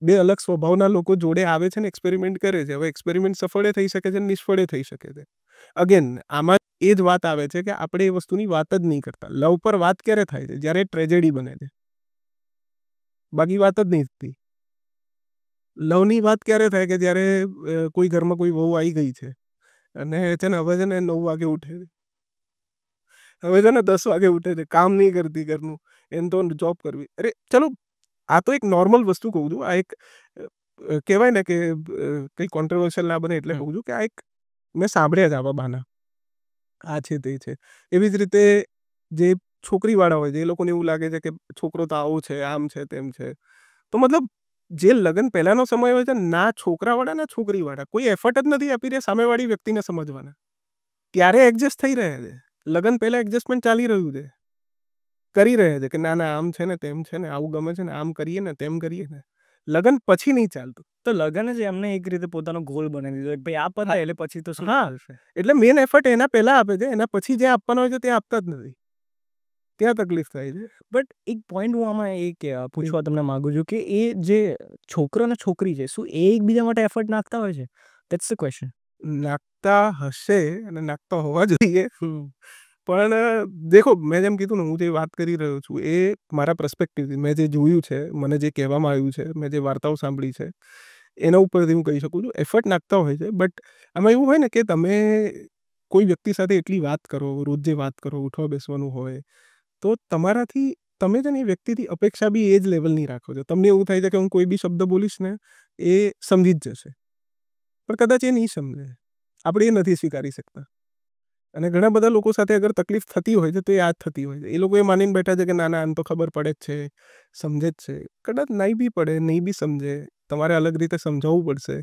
બે અલગ સ્વભાવના લોકો જોડે આવે છે ને એક્સપેરિમેન્ટ કરે છે. હવે એક્સપેરિમેન્ટ સફળે થઈ શકે છે, નિષ્ફળે થઈ શકે છે. અગેન આમાં એ જ વાત આવે છે કે આપણે એ વસ્તુની વાત જ નહીં કરતા. લવ પર વાત ક્યારે થાય છે? જ્યારે ટ્રેજેડી બને છે, બાકી વાત જ નહીં થતી. લવની વાત ક્યારે થાય કે જ્યારે કોઈ ઘરમાં કોઈ વહુ આવી ગઈ છે અને છે ને હવે છે ને 9 વાગે ઉઠે છે, હવે છે ને 10 વાગે ઉઠે છે, કામ નહીં કરતી ઘરનું, એને તો જોબ કરવી. અરે ચલો, આ તો એક નોર્મલ વસ્તુ કહું છું. આ એક કહેવાય ને કે કંઈ કોન્ટ્રોવર્શિયલ ના બને એટલે કહું છું કે આ એક મેં સાંભળ્યા છે આવા બાના, આ છે તે છે. એવી જ રીતે જે છોકરીવાળા હોય છે એ લોકોને એવું લાગે છે કે છોકરો તો આવો છે, આમ છે, તેમ છે. તો મતલબ જે લગ્ન પહેલાનો સમય હોય છે, ના છોકરાવાળા ના છોકરીવાળા કોઈ એફર્ટ જ નથી આપી રહ્યા સામેવાળી વ્યક્તિને સમજવાના. ત્યારે એડજસ્ટ થઈ રહ્યા છે. લગ્ન પહેલા એડજસ્ટમેન્ટ ચાલી રહ્યું છે, કરી રહ્યા છે કે ના ના આમ છે ને, તેમ છે ને, આવું ગમે છે ને, આમ કરીએ ને, તેમ કરીએ ને. લગ્ન પછી નહીં ચાલતું. તો લગન જ એમને એક રીતે પોતાનો ગોલ બનાવી દીધો, ભાઈ આ પતે એટલે પછી તો શું થશે. એટલે મેન એફર્ટ એના પહેલા આપે છે, એના પછી જે આપવાનો હોય છે તે આપતા જ નથી. ત્યાં તકલીફ થાય છે. બટ એક પોઈન્ટ હું આમાં પૂછવા તમને માંગુ છું કે એ જે છોકરો અને છોકરી છે, શું એ એકબીજા માટે એફર્ટ નાખતા હોય છે? That's the question. નાખતા હશે અને નાખતા હોવા જોઈએ. પણ દેખો, મેં જેમ કીધું ને, હું જે વાત કરી રહ્યો છું એ મારા પર્સપેક્ટિવથી, મેં જે જોયું છે, મને જે કહેવામાં આવ્યું છે, મેં જે વાર્તાઓ સાંભળી છે, એના ઉપરથી હું કહી શકું છું. એફર્ટ નાખતા હોય છે, બટ આમાં એવું હોય ને કે તમે કોઈ વ્યક્તિ સાથે એટલી વાત કરો, રોજ જે વાત કરો, ઉઠવા બેસવાનું હોય, તો તમારાથી તમે છે ને એ વ્યક્તિથી અપેક્ષા બી એ જ લેવલની રાખો છો. તમને એવું થાય છે કે હું કોઈ બી શબ્દ બોલીશ ને એ સમજી જ જશે, પણ કદાચ એ નહીં સમજે. આપણે એ નથી સ્વીકારી શકતા. અને ઘણા બધા લોકો સાથે અગર તકલીફ થતી હોય છે તો એ આ જ થતી હોય છે. એ લોકો એ માનીને બેઠા છે કે ના ના, આમ તો ખબર પડે જ છે, સમજે જ છે. કદાચ નહીં બી પડે, નહીં બી સમજે, તમારે અલગ રીતે સમજાવવું પડશે.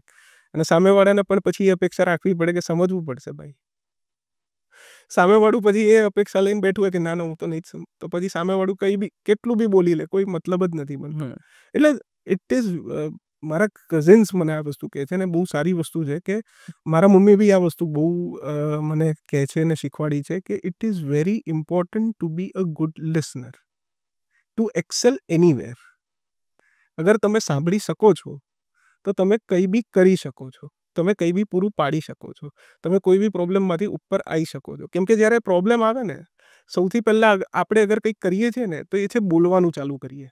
અને સામેવાળાને પણ પછી એ અપેક્ષા રાખવી પડે કે સમજવું પડશે ભાઈ. સામેવાળું પછી એ અપેક્ષા લઈને બેઠું હોય કે ના ના હું તો નહીં જ સમજ, તો પછી સામેવાળું કંઈ બી કેટલું બી બોલી લે, કોઈ મતલબ જ નથી બનતો. એટલે ઇટ ઇઝ, મારા કઝિન્સ મને આ વસ્તુ કહે છે ને બહુ સારી વસ્તુ છે કે મારા મમ્મી બી આ વસ્તુ બહુ મને કહે છે ને શીખવાડી છે કે it is very important to be a good listener, to excel anywhere. અગર તમે સાંભળી શકો છો તો તમે કંઈ બી કરી શકો છો, તમે કંઈ બી પૂરું પાડી શકો છો, તમે કોઈ બી પ્રોબ્લેમમાંથી ઉપર આવી શકો છો. કેમ કે જ્યારે પ્રોબ્લેમ આવે ને, સૌથી પહેલાં આપણે અગર કંઈક કરીએ છીએ ને તો એ છે બોલવાનું ચાલુ કરીએ.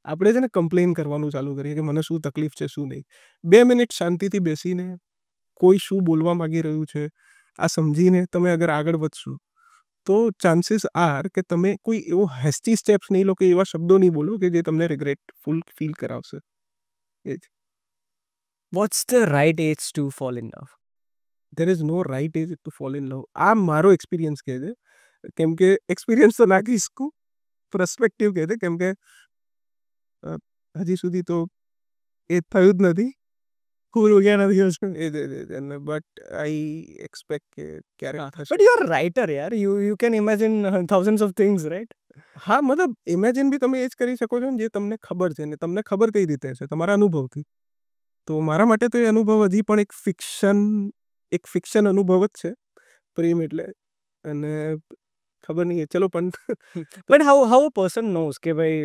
આપણે છે ને કમ્પ્લેન કરવાનું ચાલુ કરીએ કે મને શું તકલીફ છે, શું નહીં. 2 મિનિટ શાંતિથી બેસીને કોઈ શું બોલવા માંગી રહ્યું છે આ સમજીને તમે અગર આગળ વધશો તો ચાન્સીસ આર કે તમે કોઈ એવો હેસ્ટી સ્ટેપ્સ નહીં લો, કે એવા શબ્દો નહીં બોલો કે જે તમને રિગ્રેટફુલ ફીલ કરાવશે. એ જ. What's the right age to fall in love? There is no right age to fall in love. આ મારો એક્સપિરિયન્સ કહે છે. કેમ કે એક્સપિરિયન્સ તો ના કહી શકું, પર્સપેક્ટિવ કહે છે. કેમ કે હજી સુધી તો એ થયું જ નથી. બટ આઈ એક્સપેક્ટ કે ક્યારેક થશે. બટ યુ આર રાઇટર યાર, you can imagine thousands of things, right? હા, મતલબ ઇમેજિન બી તમે એ જ કરી શકો છો ને જે તમને ખબર છે, ને તમને ખબર કઈ રીતે છે, તમારા અનુભવથી. તો મારા માટે તો એ અનુભવ હજી પણ એક ફિક્શન અનુભવ જ છે, પ્રેમ એટલે. અને ખબર નહીં, ચલો પણ but how a person knows કે ભાઈ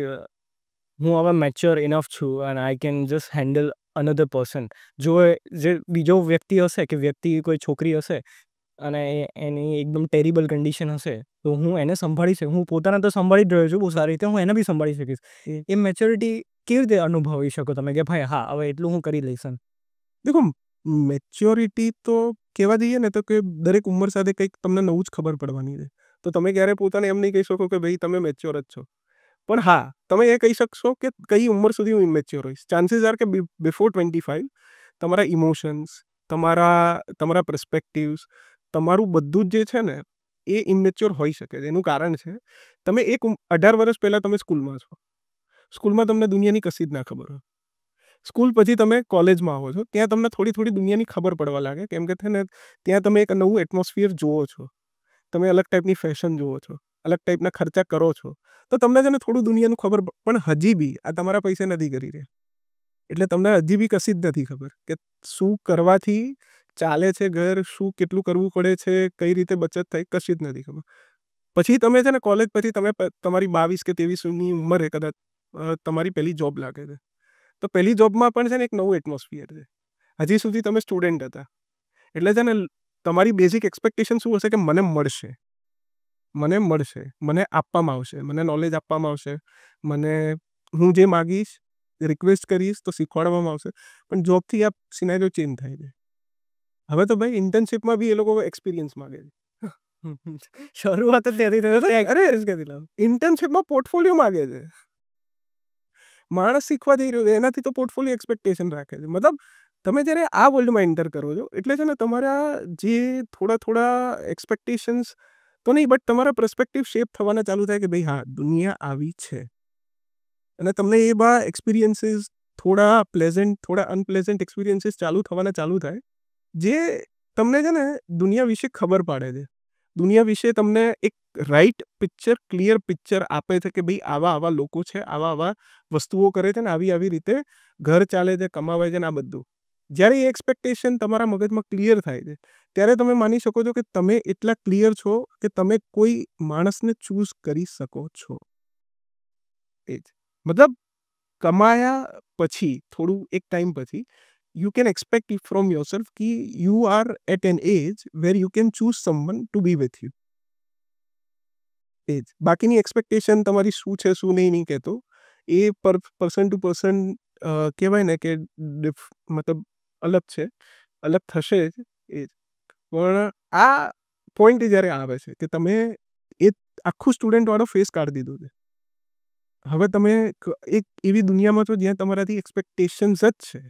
હું હવે મેચ્યોર ઇનફ છું and I can just handle another person. જો જે બીજો વ્યક્તિ હશે કે વ્યક્તિ કોઈ છોકરી હશે અને એની એકદમ ટેરિબલ કન્ડિશન હશે, તો હું એને સંભાળી શકું. હું પોતાને તો સંભાળી જ રહ્યો છું બહુ સારી રીતે, હું એને બી સંભાળી શકીશ. એ મેચ્યોરિટી કેવી રીતે અનુભવી શકો તમે કે ભાઈ હા હવે એટલું હું કરી લઈશ એમ? દેખો, મેચ્યોરિટી તો કહેવા જઈએ ને તો કે દરેક ઉંમર સાથે કંઈક તમને નવું જ ખબર પડવાની છે. તો તમે ક્યારે પોતાને એમ નહીં કહી શકો કે ભાઈ તમે મેચ્યોર જ છો. પણ હા, તમે એ કહી શકશો કે કઈ ઉંમર સુધી હું ઇમેચ્યોર હોઈશ. ચાન્સીસ આર કે બિફોર 25 તમારા ઇમોશન્સ, તમારા પર્સપેક્ટિવ્સ, તમારું બધું જ જે છે ને એ ઇમેચ્યોર હોઈ શકે છે. એનું કારણ છે તમે 18 વર્ષ પહેલાં તમે સ્કૂલમાં છો. સ્કૂલમાં તમને દુનિયાની કશી જ ના ખબર હોય. સ્કૂલ પછી તમે કોલેજમાં આવો છો, ત્યાં તમને થોડી થોડી દુનિયાની ખબર પડવા લાગે, કેમ કે છે ને ત્યાં તમે એક નવું એટમોસ્ફિયર જુઓ છો, તમે અલગ ટાઈપની ફેશન જુઓ છો, અલગ ટાઈપના ખર્ચા કરો છો, તો તમને છે ને થોડું દુનિયાનું ખબર પણ હજી બી આ તમારા પૈસે નથી કરી રહ્યા. એટલે તમને હજી બી કશી જ નથી ખબર કે શું કરવાથી ચાલે છે ઘર, શું કેટલું કરવું પડે છે, કઈ રીતે બચત થાય, કશી જ નથી ખબર. પછી તમે છે ને કોલેજ પછી તમે તમારી 22 કે 23ની ઉંમરે કદાચ તમારી પહેલી જોબ લાગે છે. તો પહેલી જોબમાં પણ છે ને એક નવું એટમોસ્ફિયર છે. હજી સુધી તમે સ્ટુડન્ટ હતા, એટલે છે ને તમારી બેઝિક એક્સપેક્ટેશન શું હશે કે મને આપવામાં આવશે, મને નોલેજ આપવામાં આવશે, મને હું જે માગીશ રિક્વેસ્ટ કરીશ તો શીખવાડવામાં આવશે. પણ જોબથી આ સિનેરિયો ચેન્જ થાય છે. હવે તો ભાઈ ઇન્ટર્નશિપમાં બી એ લોકો એક્સપિરિયન્સ માગે છે. શરૂઆત જ ત્યાંથી થયો તો અરે experience ક્યાંથી લાવો? ઇન્ટર્નશિપમાં પોર્ટફોલિયો માગે છે. માણસ શીખવા જઈ રહ્યો છે એનાથી તો પોર્ટફોલિયો એક્સપેક્ટેશન રાખે છે. મતલબ તમે જ્યારે આ વર્લ્ડમાં એન્ટર કરો છો એટલે છે ને તમારા જે થોડા એક્સપેક્ટેશન્સ તો નહીં, બટ તમારા પર્સપેક્ટિવ શેપ થવાના ચાલુ થાય કે ભાઈ હા દુનિયા આવી છે. અને તમને એ બા એક્સપિરિયન્સીસ થોડા પ્લેઝન્ટ, થોડા અનપ્લેઝન્ટ એક્સપિરિયન્સીસ ચાલુ થાય, જે તમને છે ને દુનિયા વિશે ખબર પાડે છે. દુનિયા વિશે તમને એક રાઈટ પિક્ચર, ક્લિયર પિક્ચર આપે છે કે ભાઈ આવા લોકો છે, આવા વસ્તુઓ કરે છે ને આવી રીતે ઘર ચાલે છે, કમાવે છે ને આ બધું. જ્યારે એ એક્સપેક્ટેશન તમારા મગજમાં ક્લિયર થાય છે, ત્યારે તમે માની શકો છો કે તમે એટલા ક્લિયર છો કે તમે કોઈ માણસને ચૂઝ કરી શકો છો. એ જ મતલબ કમાયા પછી થોડું એક ટાઈમ પછી you can expect it from yourself કે you are at an age where you can choose someone to be with you. એ જ બાકીની એક્સપેક્ટેશન તમારી શું છે શું નહીં કહેતો. એ પર્સન ટુ પર્સન કહેવાય ને કે મતલબ અલગ છે, અલગ થશે જ. એ જ પણ આ પોઈન્ટ જ્યારે આવે છે કે તમે એ આખું સ્ટુડન્ટ વાળો ફેસ કાઢી દીધો છે. હવે તમે એક એવી દુનિયામાં છો જ્યાં તમારાથી એક્સપેક્ટેશન્સ જ છે,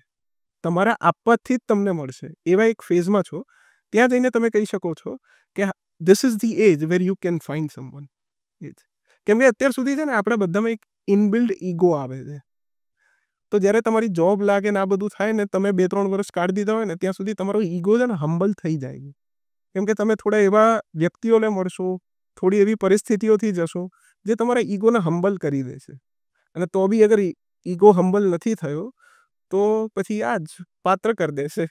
તમારા આપવાથી જ તમને મળશે એવા એક ફેઝમાં છો. ત્યાં જઈને તમે કહી શકો છો કે this is the age where you can find someone. એ જ કેમ કે અત્યાર સુધી છે ને આપણા બધામાં એક ઇનબિલ્ડ ઈગો આવે છે. તો જ્યારે તમારી જોબ લાગે ને આ બધું થાય ને, તમે 2-3 વર્ષ કાઢી દીધા હોય ને ત્યાં સુધી તમારો ઈગો છે ને હમ્બલ થઈ જાય છે. કેમ કે તમે થોડા એવા વ્યક્તિઓને મળશો, થોડી એવી પરિસ્થિતિઓથી જશો જે તમારા ઈગોને હમ્બલ કરી દે છે. અને તો બી અગર ઈગો હમ્બલ નથી થયો તો પછી આ જ પાત્ર કરી દેશે.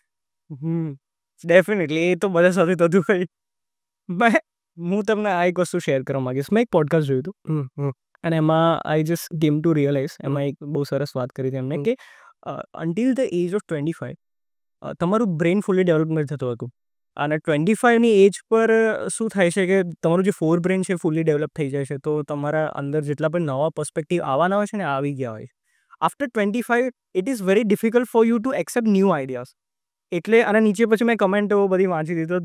ડેફિનેટલી એ તો બધા સાથે થતું હોય. હું તમને આ એક વસ્તુ શેર કરવા માંગીશ. મેં એક પોડકાસ્ટ જોયું હતું અને એમાં I just came to realize, એમાં એક બહુ સરસ વાત કરી હતી એમને કે અન્ટિલ ધ એજ ઓફ 25 તમારું બ્રેન ફુલ્લી ડેવલપ નથી થતું હતું. અને 25ની એજ પર શું થાય છે કે તમારું જે ફોર બ્રેન છે ફુલ્લી ડેવલપ થઈ જાય છે. તો તમારા અંદર જેટલા પણ નવા પર્સપેક્ટિવ આવવાના હોય છે ને આવી ગયા હોય. After 25 it is very difficult for you two accept new ideas. એટલે અને નીચે પછી મેં કમેન્ટો બધી વાંચી દીધો,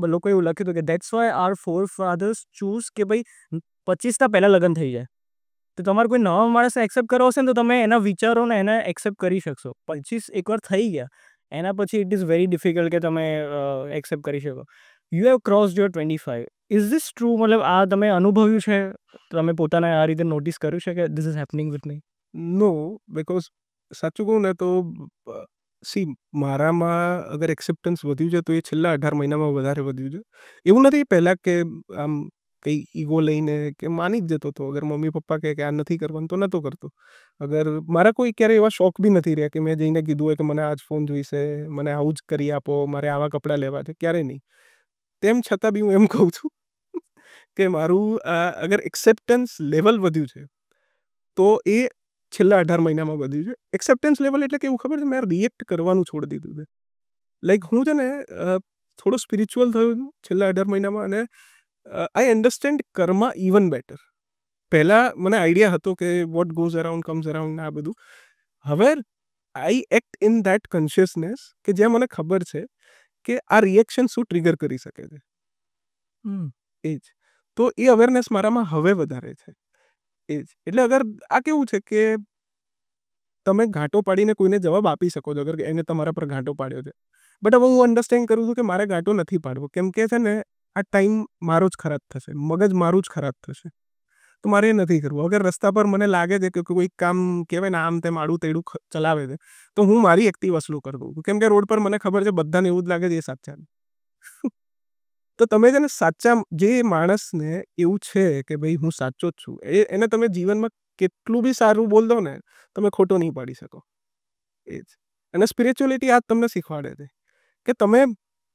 લોકો એવું લખ્યું હતું કે that's why our forefathers choose કે ભાઈ 25ના પહેલાં લગ્ન થઈ જાય. તો તમારે કોઈ નવા માણસને એક્સેપ્ટ કરવો હશે ને તો તમે એના વિચારોને એને એક્સેપ્ટ કરી શકશો. 25 એકવાર થઈ ગયા એના પછી ઇટ ઇઝ વેરી ડિફિકલ્ટ કે તમે એક્સેપ્ટ કરી શકો. You have crossed your 25. Is this true? મતલબ આ તમે અનુભવ્યું છે, તમે પોતાને આ રીતે નોટિસ કર્યું છે કે this is happening with me? No, because સાચું કહું ને તો સી મારામાં અગર એક્સેપ્ટન્સ વધ્યું છે તો એ છેલ્લા 18 મહિનામાં વધારે વધ્યું છે. એવું નથી પહેલાં કે આમ કંઈ ઈગો લઈને કે માની જ જતો હતો. અગર મમ્મી પપ્પા કહે કે આ નથી કરવાનું તો નહોતો કરતો. અગર મારા કોઈ ક્યારેય એવા શોખ બી નથી રહ્યા કે મેં જઈને કીધું હોય કે મને આ જ ફોન જોઈશે, મને આવું જ કરી આપો, મારે આવા કપડાં લેવા છે, ક્યારેય નહીં. તેમ છતાં બી હું એમ કહું છું કે મારું અગર એક્સેપ્ટન્સ લેવલ વધ્યું છે તો એ છેલ્લા 18 મહિનામાં વધ્યું છે. એક્સેપ્ટન્સ લેવલ એટલે કેવું ખબર છે, મેં રિએક્ટ કરવાનું છોડી દીધું છે. લાઈક હું છે ને થોડો સ્પિરિચ્યુઅલ થયો છું છેલ્લા 18 મહિનામાં, અને I understand karma even better. પહેલા મને આઈડિયા હતો કે what goes around comes around આ બધું. હવે I act in that consciousness કે જ્યાં મને ખબર છે કે આ રિએક્શન શું ટ્રિગર કરી શકે છે. એ જ તો એ અવેરનેસ મારામાં હવે વધારે છે. એ જ એટલે અગર આ કેવું છે કે તમે ઘાંટો પાડીને કોઈને જવાબ આપી શકો છો અગર એને તમારા પર ઘાંટો પાડ્યો છે. બટ હવે હું અન્ડરસ્ટેન્ડ કરું છું કે મારે ઘાંટો નથી પાડવો, કેમ કે છે ને આ ટાઈમ મારો જ ખરાબ થશે, મગજ મારું જ ખરાબ થશે. તો મારે એ નથી કરવું. અગર રસ્તા પર મને લાગે છે કે કોઈ કામ કહેવાય ને આમ તેમ આડું તેડું ચલાવે છે, તો હું મારી એક્ટિવા સ્લો કરી દઉં છું. કેમ કે રોડ પર મને ખબર છે બધાને એવું જ લાગે છે એ સાચા છે. તો તમે છે ને સાચા, જે માણસને એવું છે કે ભાઈ હું સાચો જ છું, એને તમે જીવનમાં કેટલું બી સારું બોલ દો ને, તમે ખોટો નહીં પાડી શકો. એ જ. અને સ્પિરિચ્યુઅલિટી આ જ તમને શીખવાડે છે કે તમે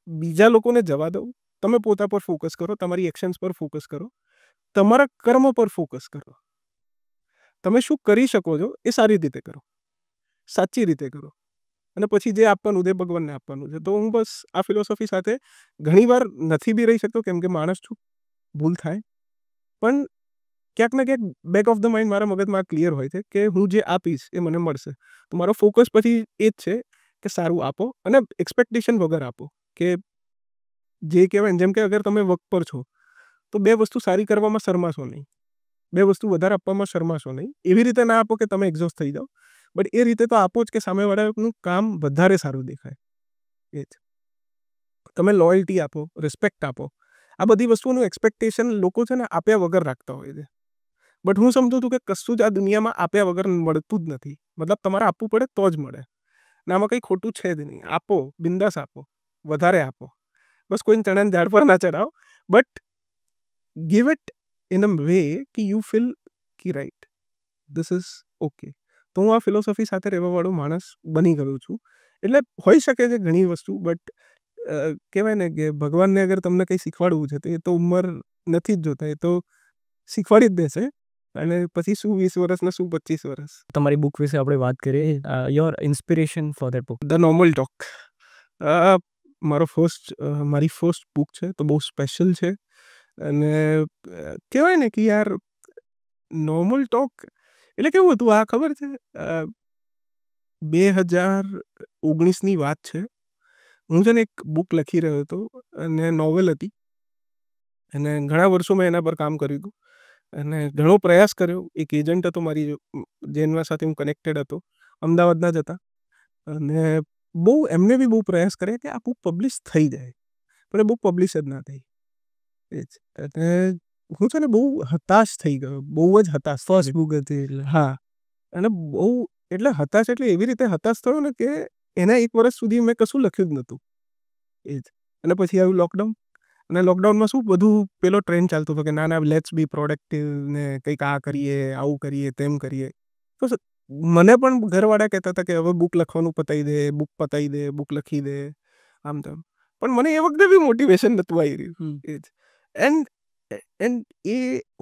બીજા લોકોને જવા દો, તમે પોતા પર ફોકસ કરો, તમારી એક્શન્સ પર ફોકસ કરો, તમારા કર્મ પર ફોકસ કરો. તમે શું કરી શકો છો એ સારી રીતે કરો, સાચી રીતે કરો, અને પછી જે આપવાનું તે ભગવાનને આપવાનું છે. તો હું બસ આ ફિલોસોફી સાથે ઘણીવાર નથી બી રહી શકતો, કેમ કે માણસ છું, ભૂલ થાય. પણ ક્યાંક ને ક્યાંક બેક ઓફ ધ માઇન્ડ મારા મગજમાં ક્લિયર હોય છે કે હું જે આપીશ એ મને મળશે. તો મારો ફોકસ પછી એ જ છે કે સારું આપો, અને એક્સપેક્ટેશન વગર આપો. કે જે કહેવાય ને, જેમ કે અગર તમે વર્ક પર છો તો 2 વસ્તુ સારી કરવામાં શરમાશો નહીં, 2 વસ્તુ વધારે આપવામાં શરમાશો નહીં. એવી રીતે ના આપો કે તમે એક્ઝોસ્ટ થઈ જાઓ, બટ એ રીતે તો આપો જ કે સામેવાળાનું કામ વધારે સારું દેખાય. એ જ. તમે લોયલ્ટી આપો, રિસ્પેક્ટ આપો. આ બધી વસ્તુઓનું એક્સપેક્ટેશન લોકો છે ને આપ્યા વગર રાખતા હોય છે. બટ હું સમજુ છું કે કશું જ આ દુનિયામાં આપ્યા વગર મળતું જ નથી. મતલબ તમારે આપવું પડે તો જ મળે. ને આમાં કંઈ ખોટું છે જ નહીં. આપો, બિંદાસ આપો, વધારે આપો. બસ કોઈને ચણાના ઝાડ પર ના ચડાવો, but give it in a way કે યુ ફીલ કે રાઈટ, ધીસ ઇઝ ઓકે. તો હું આ ફિલોસોફી સાથે રહેવાવાળો માણસ બની ગયો છું. એટલે હોઈ શકે છે ઘણી વસ્તુ, બટ કહેવાય ને કે ભગવાનને અગર તમને કંઈ શીખવાડવું છે તો એ તો ઉંમર નથી જ જોતા, એ તો શીખવાડી જ દેશે. અને પછી શું 20 વર્ષ ને શું 25 વર્ષ. તમારી બુક વિશે આપણે વાત કરીએ. Your inspiration for that book. The normal talk મારી ફર્સ્ટ બુક છે, તો બહુ સ્પેશિયલ છે. અને કહેવાય ને કે યાર નોર્મલ ટોક એટલે કેવું હતું આ ખબર છે, 2019ની વાત છે. હું છે ને એક બુક લખી રહ્યો હતો, અને નોવેલ હતી, અને ઘણા વર્ષો મેં એના પર કામ કર્યું હતું, અને ઘણો પ્રયાસ કર્યો. એક એજન્ટ હતો મારી જેના સાથે હું કનેક્ટેડ હતો, અમદાવાદના જ હતા, અને એમને બી બહુ પ્રયાસ કર્યા કે આ બુક પબ્લિશ થઈ જાય, પણ એ બુક પબ્લિશ જ ના થઈ. એ જ. અને હું છે ને બહુ હતાશ થઈ ગયો, બહુ જ હતાશ. ફર્સ્ટ બુક હતી એટલે. હા. અને બહુ એટલે હતાશ, એટલે એવી રીતે હતાશ થયો ને કે એના 1 વર્ષ સુધી મેં કશું લખ્યું જ નહોતું. એ જ. અને પછી આવ્યું લોકડાઉન, અને લોકડાઉનમાં શું બધું પેલો ટ્રેન્ડ ચાલતો હતો કે ના લેટ્સ બી પ્રોડક્ટિવ, ને કંઈક આ કરીએ, આવું કરીએ, તેમ કરીએ. તો મને પણ ઘરવાળા કહેતા હતા કે હવે બુક લખવાનું પતાવી દે, બુક પતાવી દે, બુક લખી દે, આમ તેમ. પણ મને એ વખતે બી મોટિવેશન નહોતું આવી રહ્યું. એ જ. એન્ડ એન્ડ એ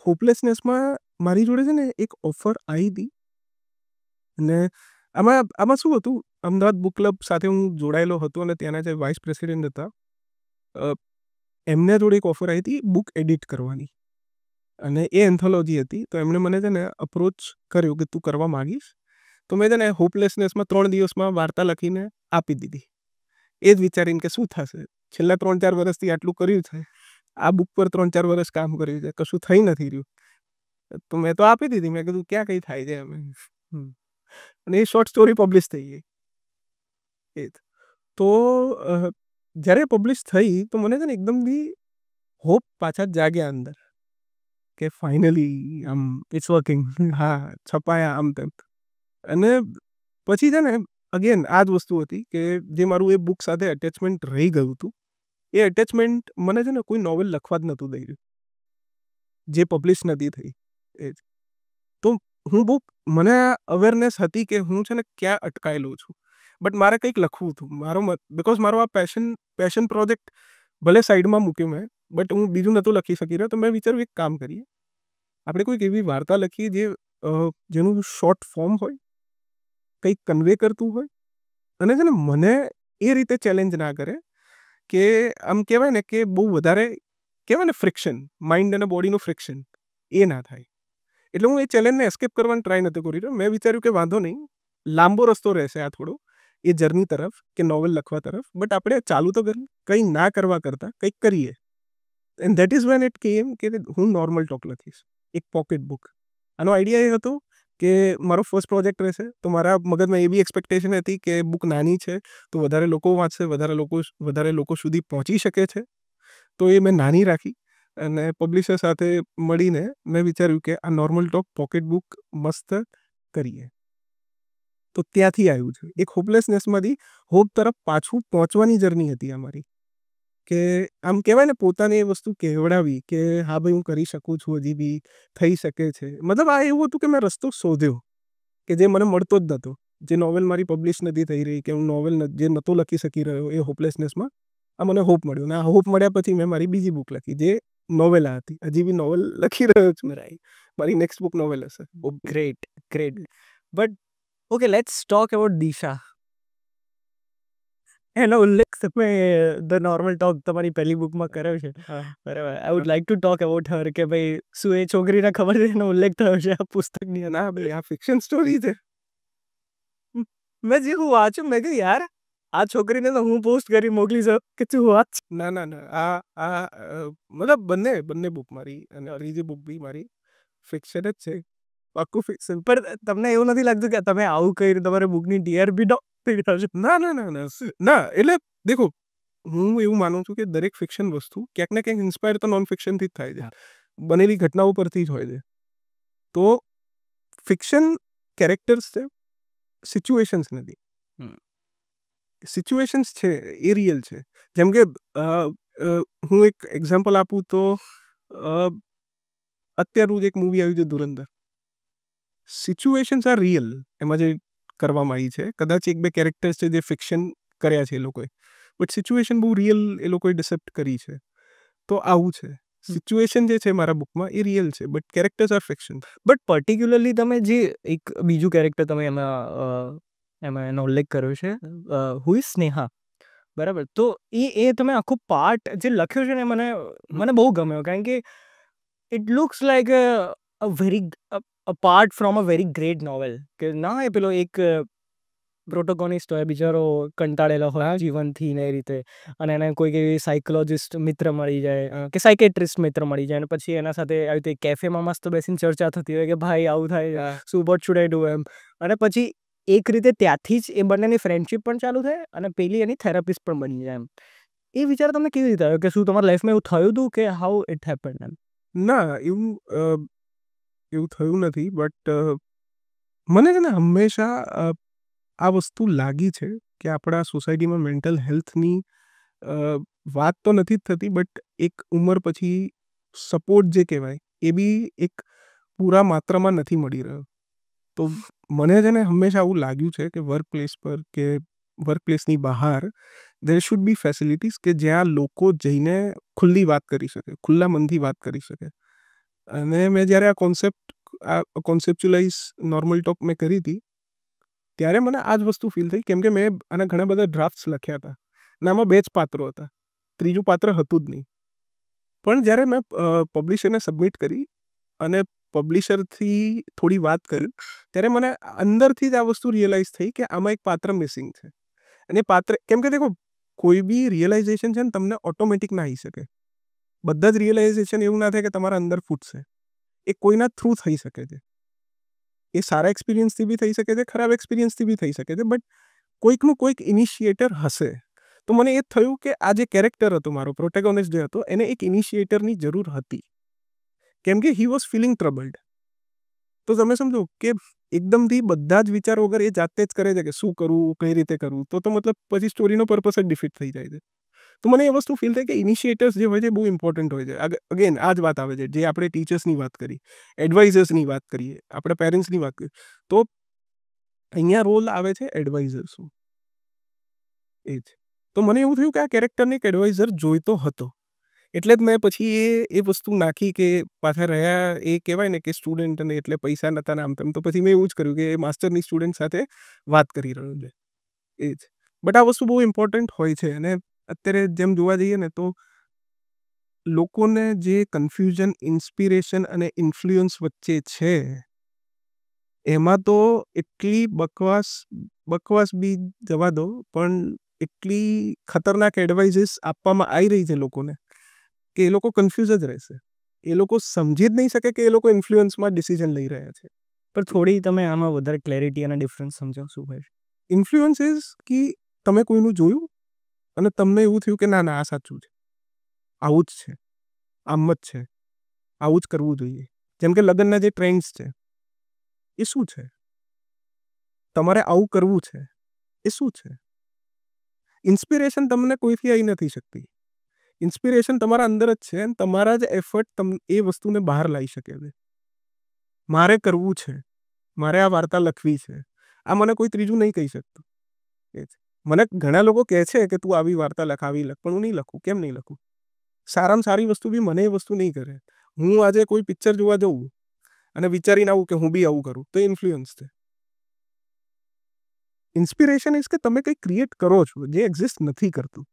હોપલેસનેસમાં મારી જોડે છે ને એક ઓફર આવી હતી. અને આમાં શું હતું, અમદાવાદ બુક ક્લબ સાથે હું જોડાયેલો હતો, અને ત્યાંના જે વાઇસ પ્રેસિડેન્ટ હતા, એમના જોડે એક ઓફર આવી હતી બુક એડિટ કરવાની, અને એ એન્થોલોજી હતી. તો એમણે મને છે ને અપ્રોચ કર્યો કે તું કરવા માગીશ? તો મેં છે ને હોપલેસનેસમાં 3 દિવસમાં વાર્તા લખીને આપી દીધી, એ જ વિચારીને કે શું થશે, છેલ્લા 3-4 વર્ષથી આટલું કર્યું છે, આ બુક પર 3-4 વર્ષ કામ કર્યું છે, કશું થઈ નથી રહ્યું, તો મેં તો આપી દીધી. મેં કીધું ક્યાં કંઈ થાય છે એમ. અને એ શોર્ટ સ્ટોરી પબ્લિશ થઈ ગઈ. એ જ. તો જ્યારે પબ્લિશ થઈ તો મને છે ને એકદમથી હોપ પાછા જાગ્યા અંદર, કે ફાઇનલી આમ ઇટ્સ વર્કિંગ. હા, છપાયા આમ તેમ. અને પછી છે ને અગેન આ જ વસ્તુ હતી કે જે મારું એ બુક સાથે અટેચમેન્ટ રહી ગયું હતું, એ અટેચમેન્ટ મને છે ને કોઈ નોવેલ લખવા જ નહોતું દઈ રહ્યું, જે પબ્લિશ નથી થઈ. એ જ. તો હું બહુ, મને અવેરનેસ હતી કે હું છે ને ક્યાં અટકાયેલો છું, બટ મારે કંઈક લખવું હતું. બિકોઝ મારો આ પેશન પ્રોજેક્ટ ભલે સાઈડમાં મૂક્યો મેં, બટ હું બીજું નહોતું લખી શકી રહ્યો. તો મેં વિચાર્યું એક કામ કરીએ, આપણે કોઈક એવી વાર્તા લખીએ જે જેનું શોર્ટ ફોર્મ હોય, કંઈક કન્વે કરતું હોય, અને છે ને મને એ રીતે ચેલેન્જ ના કરે કે આમ કહેવાય ને કે બહુ વધારે કહેવાય ને ફ્રિક્શન, માઇન્ડ અને બોડીનું ફ્રિક્શન એ ના થાય. એટલે હું એ ચેલેન્જને એસ્કેપ કરવાનો ટ્રાય નથી કરી રહ્યો. મેં વિચાર્યું કે વાંધો નહીં, લાંબો રસ્તો રહેશે આ થોડો એ જર્ની તરફ કે નોવેલ લખવા તરફ, બટ આપણે ચાલુ તો કરીએ, કંઈ ના કરવા કરતાં કંઈક કરીએ. And that is when it કેમ કે હું નોર્મલ ટોક લખીશ, એક પોકેટ બુક. આનો આઈડિયા એ હતો કે મારો ફર્સ્ટ પ્રોજેક્ટ રહેશે, તો મારા મગજમાં એવી એક્સપેક્ટેશન હતી કે બુક નાની છે તો વધારે લોકો વાંચશે, વધારે લોકો સુધી પહોંચી શકે છે. તો એ મેં નાની રાખી અને પબ્લિશર સાથે મળીને મેં વિચાર્યું કે આ નોર્મલ ટોક પોકેટ બુક મસ્ત કરીએ. તો ત્યાંથી આવ્યું છે. એક હોપલેસનેસમાંથી હોપ તરફ પાછું પહોંચવાની જર્ની હતી અમારી. કે આમ કહેવાય ને પોતાને એ વસ્તુ કહેવડાવી કે હા ભાઈ હું કરી શકું છું, હજી બી થઈ શકે છે. મતલબ આ એવું હતું કે મેં રસ્તો શોધ્યો કે જે મને મળતો જ નહોતો. જે નોવેલ મારી પબ્લિશ નથી થઈ રહી, કે હું નોવેલ જે નહોતો લખી શકી રહ્યો એ હોપલેસનેસમાં આ મને હોપ મળ્યો. અને આ હોપ મળ્યા પછી મેં મારી બીજી બુક લખી જે નોવેલા હતી. હજી બી નોવેલ લખી રહ્યો છું. મારી નેક્સ્ટ બુક નોવેલ હશે. Great, great. But okay, let's talk about Disha. એનો ઉલ્લેખ તમે ધ નોર્મલ ટોક તમારી પહેલી બુકમાં કર્યો છે. બરાબર. I would like to talk about her કે ભાઈ શું એ છોકરીને ખબર છે એનો ઉલ્લેખ થયો છે આ પુસ્તકની અંદર? ના ભાઈ, આ ફિક્શન સ્ટોરી છે. મેં જે હું વાંચ્યું મેં કહ્યું યાર આ છોકરીને તો હું પોસ્ટ કરી મોકલી શકું કે તું વાંચ. ના, મતલબ બંને બુક મારી અને ત્રીજી બુક બી મારી ફિક્શન જ છે. પાક્કું ફિક્શન. પણ તમને એવું નથી લાગતું કે તમે આવું કર્યું તમારે બુકની ટીઆરપી ડોક થઈ જશે? ના, એટલે દેખો, હું એવું માનું છું કે દરેક ફિક્શન વસ્તુ ક્યાંક ને ક્યાંક ઇન્સ્પાયર તો નોન ફિક્શનથી જ થાય છે, બનેલી ઘટનાઓ પરથી જ હોય છે. તો ફિક્શન કેરેક્ટર્સ છે, સિચ્યુએશન્સ નથી. સિચ્યુએશન્સ છે એ રિયલ છે. જેમ કે હું એક એક્ઝામ્પલ આપું તો અત્યારનું જ એક મૂવી આવ્યું છે ધુરંધર. સિચ્યુએશન્સ આર રિયલ એમાં જે કરવામાં આવી છે. કદાચ એક બે કેરેક્ટર્સ છે જે ફિક્શન કર્યા છે એ લોકોએ, બટ સિચ્યુએશન બહુ રિયલ એ લોકોએ ડિસેપ્ટ કરી છે. તો આવું છે. સિચ્યુએશન જે છે મારા બુકમાં એ રિયલ છે, but characters are fiction. But particularly તમે જે એક બીજું કેરેક્ટર તમે એમાં એનો ઉલ્લેખ કર્યો છે હુ ઇઝ સ્નેહા, બરાબર? તો એ તમે આખો પાર્ટ જે લખ્યો છે ને મને બહુ ગમ્યો, કારણ કે it looks like a very apart from a very great novel. કે ના એ પેલો એક પ્રોટોકોનિસ્ટ હોય બિચારો, કંટાળેલો હોય જીવનથી ને એ રીતે, અને એને કોઈક એવી સાયકોલોજિસ્ટ મિત્ર મળી જાય કે સાયકેટ્રિસ્ટ મિત્ર મળી જાય, અને પછી એના સાથે આવી રીતે કેફેમાં મસ્ત બેસીને ચર્ચા થતી હોય કે ભાઈ આવું થાય, શું વોટ શુડ આઈ ડુ એમ. અને પછી એક રીતે ત્યાંથી જ એ બંનેની ફ્રેન્ડશિપ પણ ચાલુ થાય અને પેલી એની થેરાપિસ્ટ પણ બની જાય એમ. એ વિચાર તમને કેવી રીતે આવ્યો કે શું તમારા લાઈફમાં એવું થયું હતું કે હાઉ ઇટ હેપન્ડ એમ? ના, એવું થયું નથી, બટ મને છે ને હંમેશા આ વસ્તુ લાગી છે કે આપણા સોસાયટીમાં મેન્ટલ હેલ્થની વાત તો નથી જ થતી, બટ એક ઉંમર પછી સપોર્ટ જે કહેવાય એ બી એક પૂરા માત્રામાં નથી મળી રહ્યો. તો મને છે ને હંમેશા આવું લાગ્યું છે કે વર્ક પ્લેસ પર કે વર્ક પ્લેસની બહાર દેર શુડ બી ફેસિલિટીઝ કે જ્યાં લોકો જઈને ખુલ્લી વાત કરી શકે, ખુલ્લા મનથી વાત કરી શકે. અને મેં જ્યારે આ કોન્સેપ્ચ્યુલાઇઝ નોર્મલ ટોક મેં કરી હતી ત્યારે મને આ જ વસ્તુ ફીલ થઈ, કેમ કે મેં આના ઘણા બધા ડ્રાફ્ટ્સ લખ્યા હતા અને આમાં 2 જ પાત્રો હતા, ત્રીજું પાત્ર હતું જ નહીં. પણ જ્યારે મેં પબ્લિશરને સબમિટ કરી અને પબ્લિશરથી થોડી વાત કરી ત્યારે મને અંદરથી જ આ વસ્તુ રિયલાઇઝ થઈ કે આમાં એક પાત્ર મિસિંગ છે. અને પાત્ર, કેમ કે દેખો કોઈ બી રિયલાઇઝેશન છે ને તમને ઓટોમેટિક ના આવી શકે. બધા જ રિયલાઇઝેશન એવું ના થાય કે તમારા અંદર ફૂટશે. એ કોઈના થ્રુ થઈ શકે છે. એ સારા એક્સપિરિયન્સથી બી થઈ શકે છે, ખરાબ એક્સપિરિયન્સથી બી થઈ શકે છે, બટ કોઈકનું કોઈક ઇનિશિએટર હશે. તો મને એ થયું કે આ જે કેરેક્ટર હતો મારો પ્રોટેગોનિસ્ટ જે હતો એને એક ઇનિશિએટરની જરૂર હતી, કેમ કે હી વોઝ ફિલિંગ ટ્રબલ્ડ. તો તમે સમજો કે એકદમથી બધા જ વિચાર વગર એ જાતે જ કરે છે કે શું કરવું, કઈ રીતે કરવું, તો મતલબ પછી સ્ટોરીનો પર્પસ જ ડિફીટ થઈ જાય છે. તો મને એ વસ્તુ ફીલ થાય કે ઇનિશિએટર્સ જે હોય છે બહુ ઇમ્પોર્ટન્ટ હોય છે. અગેન આ જ વાત આવે છે જે આપણે ટીચર્સની વાત કરી, એડવાઇઝર્સની વાત કરીએ, આપણે પેરેન્ટ્સની વાત કરીએ, તો અહીંયા રોલ આવે છે એડવાઇઝર્સનું. એ જ. તો મને એવું થયું કે આ કેરેક્ટરને એક એડવાઇઝર જોઈતો હતો એટલે જ મેં પછી એ વસ્તુ નાખી કે પાછા રહ્યા એ કહેવાય ને કે સ્ટુડન્ટ અને એટલે પૈસા નતા ને આમ તેમ. તો પછી મેં એવું જ કર્યું કે માસ્ટરની સ્ટુડન્ટ સાથે વાત કરી રહ્યો છે એ જ. બટ આ વસ્તુ બહુ ઇમ્પોર્ટન્ટ હોય છે અને અત્યારે જેમ જોવા જઈએ ને તો લોકોને જે કન્ફ્યુઝન ઇન્સ્પિરેશન અને ઇન્ફ્લુઅન્સ વચ્ચે છે એમાં તો એટલી બકવાસ બી જવા દો, પણ એટલી ખતરનાક એડવાઇઝીસ આપવામાં આવી રહી છે લોકોને કે એ લોકો કન્ફ્યુઝ જ રહેશે. એ લોકો સમજી જ નહીં શકે કે એ લોકો ઇન્ફ્લુઅન્સમાં ડિસિઝન લઈ રહ્યા છે. પણ થોડી તમે આમાં વધારે ક્લેરિટી અને ડિફરન્સ સમજો શું હોય? ઇન્ફ્લુઅન્સ ઇઝ કે તમે કોઈનું જોયું અને તમને એવું થયું કે ના ના આ સાચું છે, આવું જ છે, આમ જ છે, આવું જ કરવું જોઈએ. જેમ કે લગ્નના જે ટ્રેન્ડ્સ છે એ શું છે? તમારે આવું કરવું છે એ શું છે? ઇન્સ્પિરેશન તમને કોઈથી આવી નથી શકતી. ઇન્સ્પિરેશન તમારા અંદર જ છે અને તમારા જ એફર્ટ એ વસ્તુને બહાર લાવી શકે છે. મારે કરવું છે, મારે આ વાર્તા લખવી છે, આ મને કોઈ ત્રીજું નહીં કહી શકતું. એ જ. મને ઘણા લોકો કહે છે કે તું આવી વાર્તા લખ, આવી લખ, પણ હું નહીં લખું. કેમ નહીં લખું? સારામાં સારી વસ્તુ બી મને એ વસ્તુ નહીં કરે. હું આજે કોઈ પિક્ચર જોવા જઉં અને વિચારીને આવું કે હું બી આવું કરું તો ઇન્ફ્લુઅન્સ છે. ઇન્સ્પિરેશન ઇઝ કે તમે કંઈ ક્રિએટ કરો છો જે એક્ઝિસ્ટ નથી કરતું.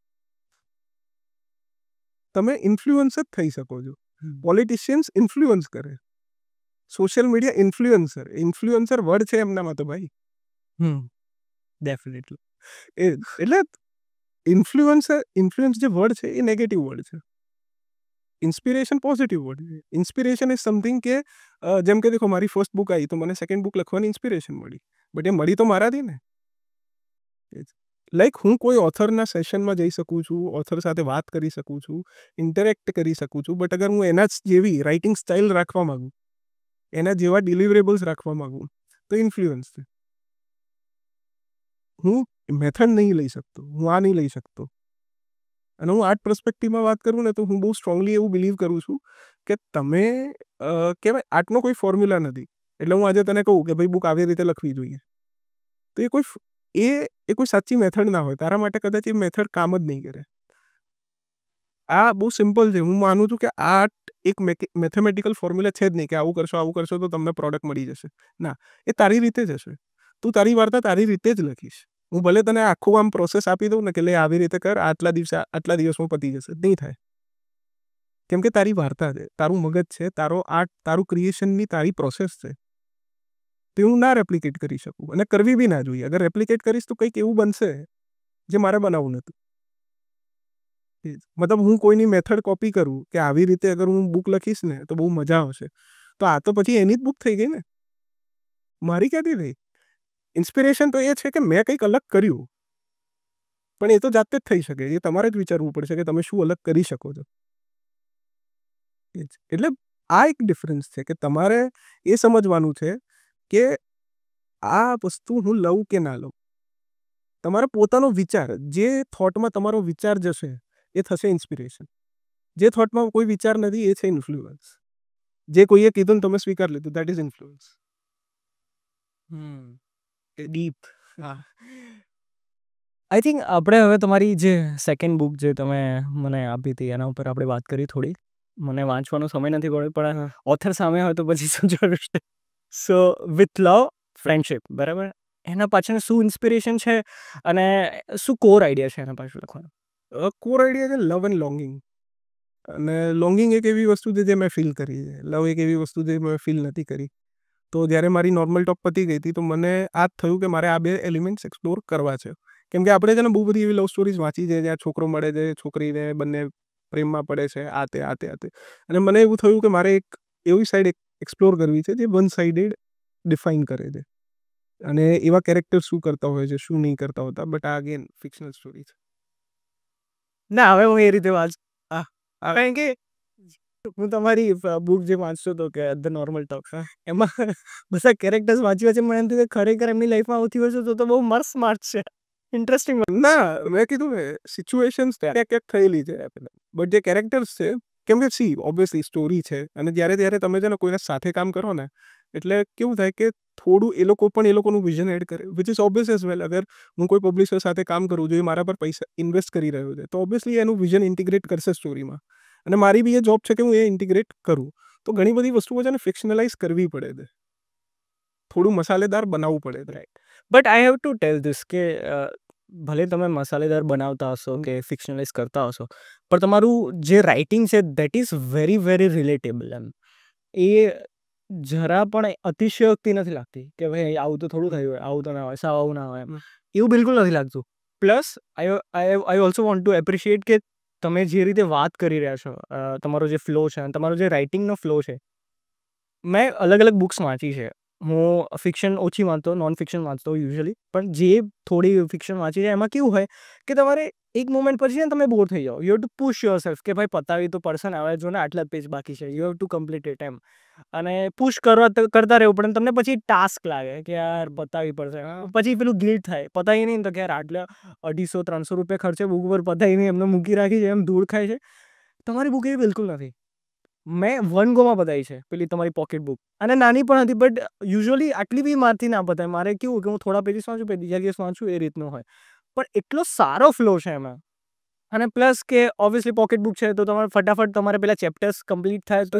તમે ઇન્ફ્લુઅન્સ જ થઈ શકો છો. પોલિટિશિયન્સ ઇન્ફ્લુઅન્સ કરે, social media influencer. Influencer word છે એમનામાં તો ભાઈ. ડેફિનેટલી. એટલે ઇન્ફ્લુઅન્સ જે વર્ડ છે એ નેગેટિવ વર્ડ છે. ઇન્સ્પિરેશન પોઝિટિવ વર્ડ છે. ઇન્સ્પિરેશન ઇઝ સમથિંગ કે જેમ કે દેખો મારી ફર્સ્ટ બુક આવી તો મને સેકન્ડ બુક લખવાની ઇન્સ્પિરેશન મળી, બટ એ મળી તો મારાથી ને. લાઈક હું કોઈ ઓથરના સેશનમાં જઈ શકું છું, ઓથર સાથે વાત કરી શકું છું, ઇન્ટરેક્ટ કરી શકું છું, બટ અગર હું એના જ જેવી રાઇટિંગ સ્ટાઇલ રાખવા માંગુ, એના જેવા ડિલિવરેબલ્સ રાખવા માંગુ તો ઇન્ફ્લુઅન્સ છે. હું મેથડ નહીં લઈ શકતો, હું આ નહીં લઈ શકતો. અને હું આર્ટ પર્સપેક્ટિવમાં વાત કરું ને તો હું બહુ સ્ટ્રોંગલી એવું બિલીવ કરું છું કે તમે કહેવાય આર્ટનો કોઈ ફોર્મ્યુલા નથી. એટલે હું આજે તને કહું કે ભાઈ બુક આવી રીતે લખવી જોઈએ તો એ કોઈ સાચી મેથડ ના હોય. તારા માટે કદાચ એ મેથડ કામ જ નહીં કરે. આ બહુ સિમ્પલ છે. હું માનું છું કે આર્ટ એક મેથેમેટિકલ ફોર્મ્યુલા છે જ નહીં કે આવું કરશો તો તમને પ્રોડક્ટ મળી જશે. ના, એ તારી રીતે જ હશે. તું તારી વાર્તા તારી રીતે જ લખીશ. હું ભલે તને આખું આમ પ્રોસેસ આપી દઉં ને કે લે આવી રીતે કર, આટલા દિવસમાં પતી જશે, નહીં થાય. કેમ કે તારી વાર્તા છે, તારું મગજ છે, તારો આર્ટ, તારું ક્રિએશનની તારી પ્રોસેસ છે. તે હું ના રેપ્લિકેટ કરી શકું અને કરવી બી ના જોઈએ. અગર રેપ્લિકેટ કરીશ તો કંઈક એવું બનશે જે મારે બનાવવું નહોતું. મતલબ હું કોઈની મેથડ કોપી કરું કે આવી રીતે અગર હું બુક લખીશ ને તો બહુ મજા આવશે, તો આ તો પછી એની જ બુક થઈ ગઈ ને, મારી ક્યાંથી થઈ? ઇન્સ્પિરેશન તો એ છે કે મેં કંઈક અલગ કર્યું, પણ એ તો જાતે જ થઈ શકે. એ તમારે જ વિચારવું પડશે કે તમે શું અલગ કરી શકો છો. એટલે આ એક ડિફરન્સ છે કે તમારે એ સમજવાનું છે કે આ વસ્તુ હું લઉં કે ના લઉં. તમારે પોતાનો વિચાર, જે થોટમાં તમારો વિચાર જશે એ થશે ઇન્સ્પિરેશન. જે થોટમાં કોઈ વિચાર નથી એ છે ઇન્ફ્લુઅન્સ. જે કોઈએ કીધું ને તમે સ્વીકાર લીધું, દેટ ઇઝ ઇન્ફ્લુઅન્સ. ડીપ. હા. આઈ થિંક આપણે હવે તમારી જે સેકન્ડ બુક જે તમે મને આપી હતી એના ઉપર આપણે વાત કરી થોડી. મને વાંચવાનો સમય નથી પડ્યો, પણ ઓથર સામે હોય તો પછી શું જરૂર છે. સો વિથ લવ ફ્રેન્ડશિપ, બરાબર, એના પાછળ શું ઇન્સ્પિરેશન છે અને શું કોર આઈડિયા છે એના પાછળ લખવાનો? કોર આઈડિયા છે લવ એન્ડ લોંગિંગ. અને લોંગિંગ એક એવી વસ્તુ છે જે મેં ફીલ કરી છે. લવ એક એવી વસ્તુ છે મેં ફીલ નથી કરી. તો જ્યારે મારી નોર્મલ ટોપ પતી ગઈ હતી તો મને આ જ થયું કે મારે આ બે એલિમેન્ટ્સ એક્સપ્લોર કરવા છે. કેમ કે આપણે છે ને બહુ બધી એવી લવ સ્ટોરીઝ વાંચી છે જ્યાં છોકરો મળે છે, છોકરીને, બંને પ્રેમમાં પડે છે, આ તે. અને મને એવું થયું કે મારે એક એવી સાઈડ એક્સપ્લોર કરવી છે જે વન સાઇડેડ ડિફાઇન કરે છે. અને એવા કેરેક્ટર શું કરતા હોય છે, શું નહીં કરતા હોતા. બટ આ અગેન ફિક્શનલ સ્ટોરી છે. ના, હવે હું એ રીતે કારણ કે હું તમારી બુક જે વાંચતો હતો કે ધ નોર્મલ ટોક, એમાં બધા કેરેક્ટર્સ વાંચ્યા છે. મને એમ થયું કે ખરેખર એમની લાઈફમાં આવું થયું હશે તો બહુ મસ્ત સ્માર્ટ છે, ઇન્ટરેસ્ટિંગ. ના, મેં કીધું ને સિચ્યુએશન્સ ક્યાંક થયેલી છે, બટ જે કેરેક્ટર્સ છે, કેમ કે સી ઓબ્વિયસલી સ્ટોરી છે અને જ્યારે તમે છે ને કોઈના સાથે કામ કરો ને એટલે કેવું થાય કે થોડું એ લોકો પણ એ લોકોનું વિઝન એડ કરે, which is obvious as well. અગર હું કોઈ પબ્લિશર સાથે કામ કરું, જો એ મારા પર પૈસા ઇન્વેસ્ટ કરી રહ્યો છે તો ઓબ્વિયસલી એનું વિઝન ઇન્ટિગ્રેટ કરશે સ્ટોરીમાં. અને મારી બી એ જોબ છે કે હું એ ઇન્ટિગ્રેટ કરું. તો ઘણી બધી વસ્તુઓ છે ને ફિક્શનલાઇઝ કરવી પડે છે, થોડું મસાલેદાર બનાવવું પડે છે. Right. But I have to tell this કે ભલે તમે મસાલેદાર બનાવતા હશો કે ફિક્શનલાઇઝ કરતા હશો, પણ તમારું જે રાઇટિંગ છે that is very very relatable એમ. એ જરા પણ અતિશયોક્તિ નથી લાગતી કે ભાઈ આવું તો થોડું થયું હોય, આવું તો ના હોય, સાવ આવું ના હોય એમ. એવું બિલકુલ નથી લાગતું. Plus I also want to appreciate કે તમે જે રીતે વાત કરી રહ્યા છો, તમારો જે ફ્લો છે, તમારો જે રાઇટિંગનો ફ્લો છે, મેં અલગ અલગ બુક્સ વાંચી છે. હું ફિક્શન ઓછી વાંચતો, નોન ફિક્શન વાંચતો યુઝ્યુઅલી. પણ જે થોડી ફિક્શન વાંચી છે એમાં કેવું હોય કે તમારે એક મોમેન્ટ પછી ને તમે બોર થઈ જાઓ. You have two push your self કે ભાઈ પતાવી તો પડશે ને, હવે જો ને આટલા જ પેજ બાકી છે, you have to complete it એમ. અને પુશ કરતા રહેવું પડે. તમને પછી ટાસ્ક લાગે કે યાર પતાવી પડશે. પછી પેલું ગિલ્ટ થાય, પતાવી નહીં તો કે યાર આટલા 250-300 રૂપિયા ખર્ચે બુક ઉપર, પતાવી નહીં એમને મૂકી રાખી છે, એમ ધૂળ ખાય છે. તમારી બુક એવી બિલકુલ નથી. મેં 1 ગોમાં પતાવી છે પેલી તમારી પોકેટ બુક. અને નાની પણ હતી, બટ યુઝ્યુઅલી આટલી બી મારથી ના પતાય. મારે કેવું કે હું થોડા પેજીસ વાંચું, પછી બીજા દિવસ વાંચું, એ રીતનું હોય. પણ એટલો સારો ફ્લો છે એમાં. અને પ્લસ કે ઓબ્વિયસલી પોકેટ બુક છે તો તમારે ફટાફટ તમારે પેલા ચેપ્ટર્સ કમ્પ્લીટ થાય તો